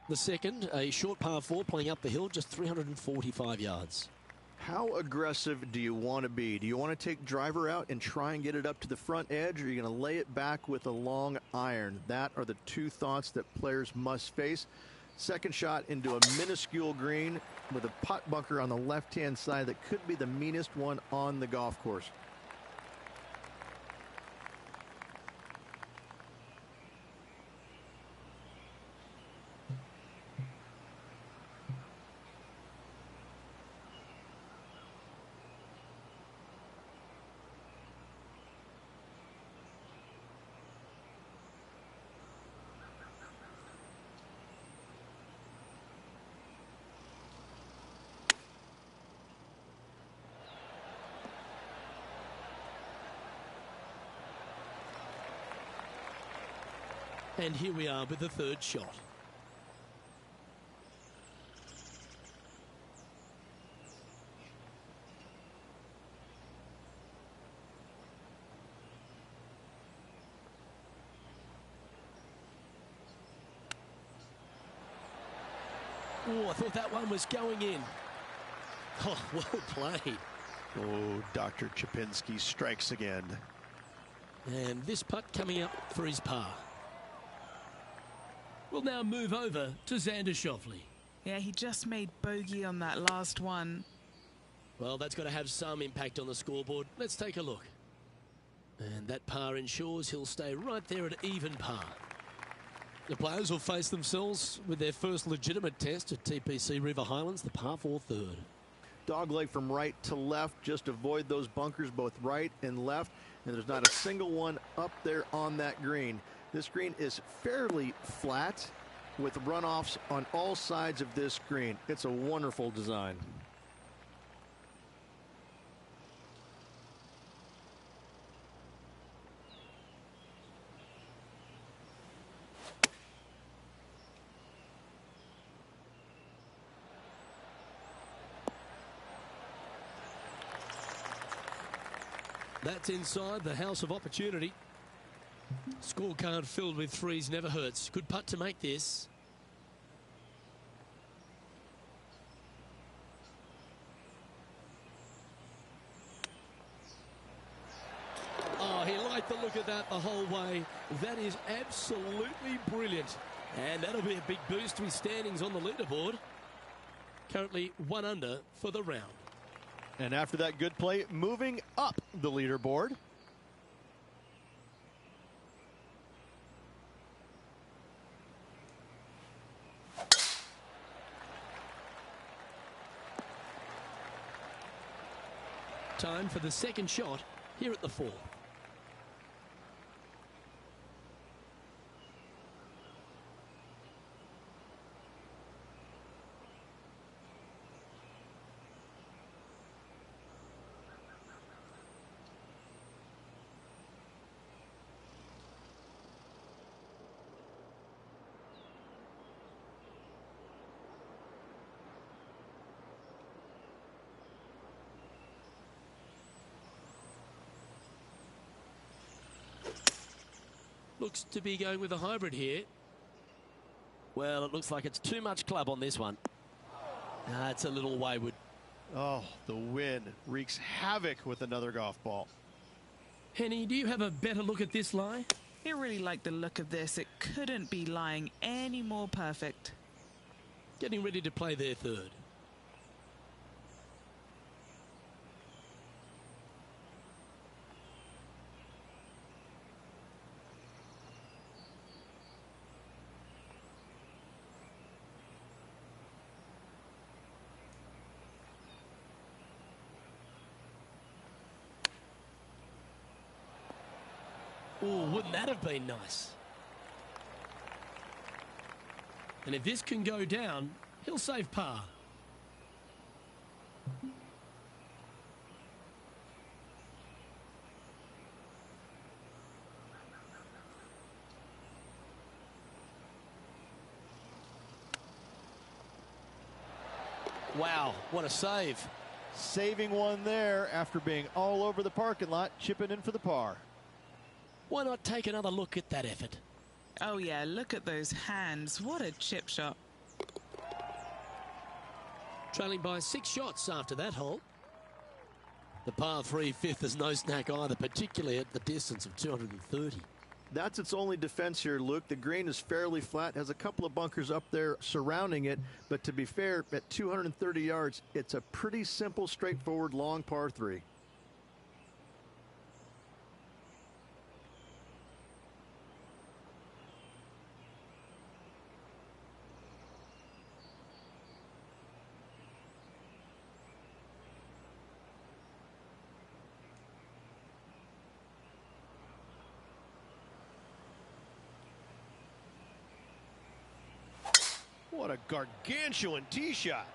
The second, a short par 4 playing up the hill, just 345 yards. How aggressive do you want to be? Do you want to take driver out and try and get it up to the front edge, or are you going to lay it back with a long iron? That are the two thoughts that players must face. Second shot into a minuscule green with a putt bunker on the left-hand side that could be the meanest one on the golf course. And here we are with the third shot. Oh, I thought that one was going in. Oh, well played. Oh, Dr. Chapinski strikes again. And this putt coming up for his par. We'll now move over to Xander Schauffele. Yeah, he just made bogey on that last one. Well, that's got to have some impact on the scoreboard. Let's take a look. And that par ensures he'll stay right there at even par. The players will face themselves with their first legitimate test at TPC River Highlands, the par 4 third. Dogleg from right to left. Just avoid those bunkers both right and left. And there's not a single one up there on that green. This green is fairly flat with runoffs on all sides of this green. It's a wonderful design. That's inside the house of opportunity. Scorecard filled with threes never hurts. Good putt to make this. Oh, he liked the look of that the whole way. That is absolutely brilliant. And that'll be a big boost to his standings on the leaderboard. Currently 1 under for the round. And after that good play, moving up the leaderboard. Time for the second shot here at the 4th. Looks to be going with a hybrid here. Well, it looks like it's too much club on this one. It's a little wayward. Oh, the wind wreaks havoc with another golf ball. Henny, do you have a better look at this lie? I really like the look of this. It couldn't be lying any more perfect. Getting ready to play their third. Oh, wouldn't that have been nice? And if this can go down, he'll save par. Wow, what a save. Saving one there after being all over the parking lot, chipping in for the par. Why not take another look at that effort? Oh yeah, look at those hands. What a chip shot. Trailing by 6 shots after that hole. The par 3 fifth is no snack either, particularly at the distance of 230. That's its only defense here, Luke. The green is fairly flat, has a couple of bunkers up there surrounding it, but to be fair, at 230 yards, it's a pretty simple, straightforward, long par 3. What a gargantuan tee shot.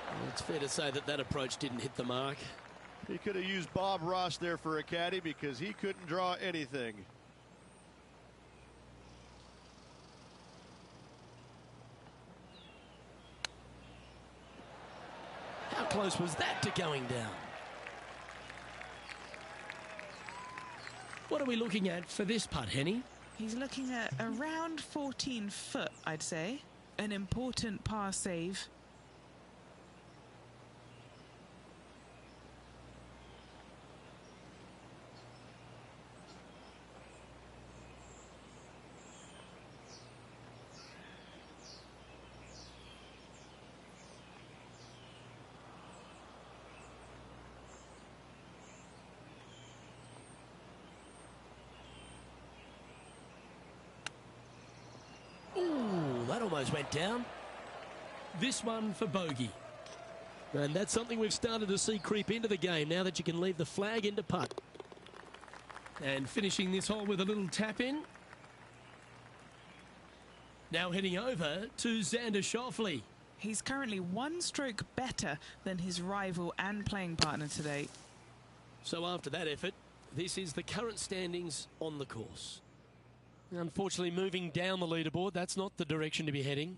Well, it's fair to say that that approach didn't hit the mark. He could have used Bob Ross there for a caddy because he couldn't draw anything. How close was that to going down? What are we looking at for this putt, Henny? He's looking at around 14 foot, I'd say. An important par save. That almost went down. This one for bogey. And that's something we've started to see creep into the game now that you can leave the flag into putt. And finishing this hole with a little tap in. Now heading over to Xander Schauffele. He's currently 1 stroke better than his rival and playing partner today. So after that effort, this is the current standings on the course. Unfortunately, moving down the leaderboard, that's not the direction to be heading.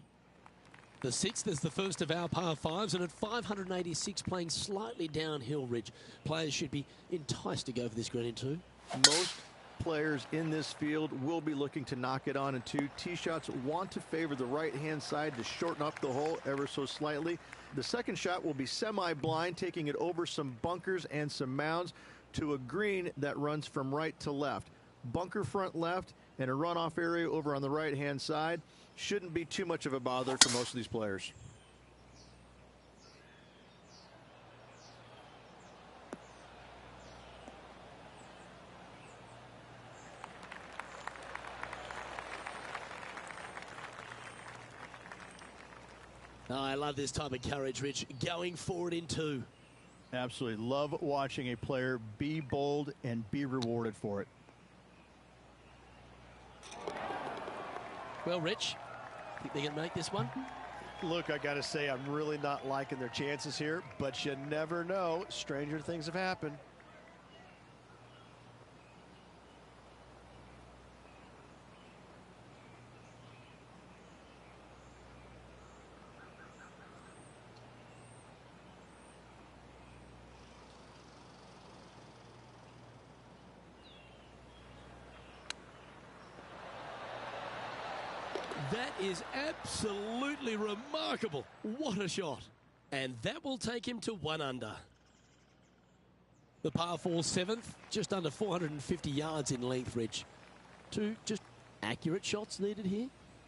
The 6th is the first of our par 5s, and at 586 playing slightly downhill, Rich, players should be enticed to go for this green in 2. Most players in this field will be looking to knock it on in 2. Tee shots want to favor the right-hand side to shorten up the hole ever so slightly. The second shot will be semi-blind, taking it over some bunkers and some mounds to a green that runs from right to left. Bunker front left and a runoff area over on the right-hand side. Shouldn't be too much of a bother for most of these players. Oh, I love this type of courage, Rich, going forward in 2. Absolutely love watching a player be bold and be rewarded for it. Well, Rich, think they can make this one? Look, I got to say, I'm really not liking their chances here, but you never know. Stranger things have happened. That is absolutely remarkable. What a shot. And that will take him to 1 under. The par 4 7th, just under 450 yards in length, Rich. 2 just accurate shots needed here.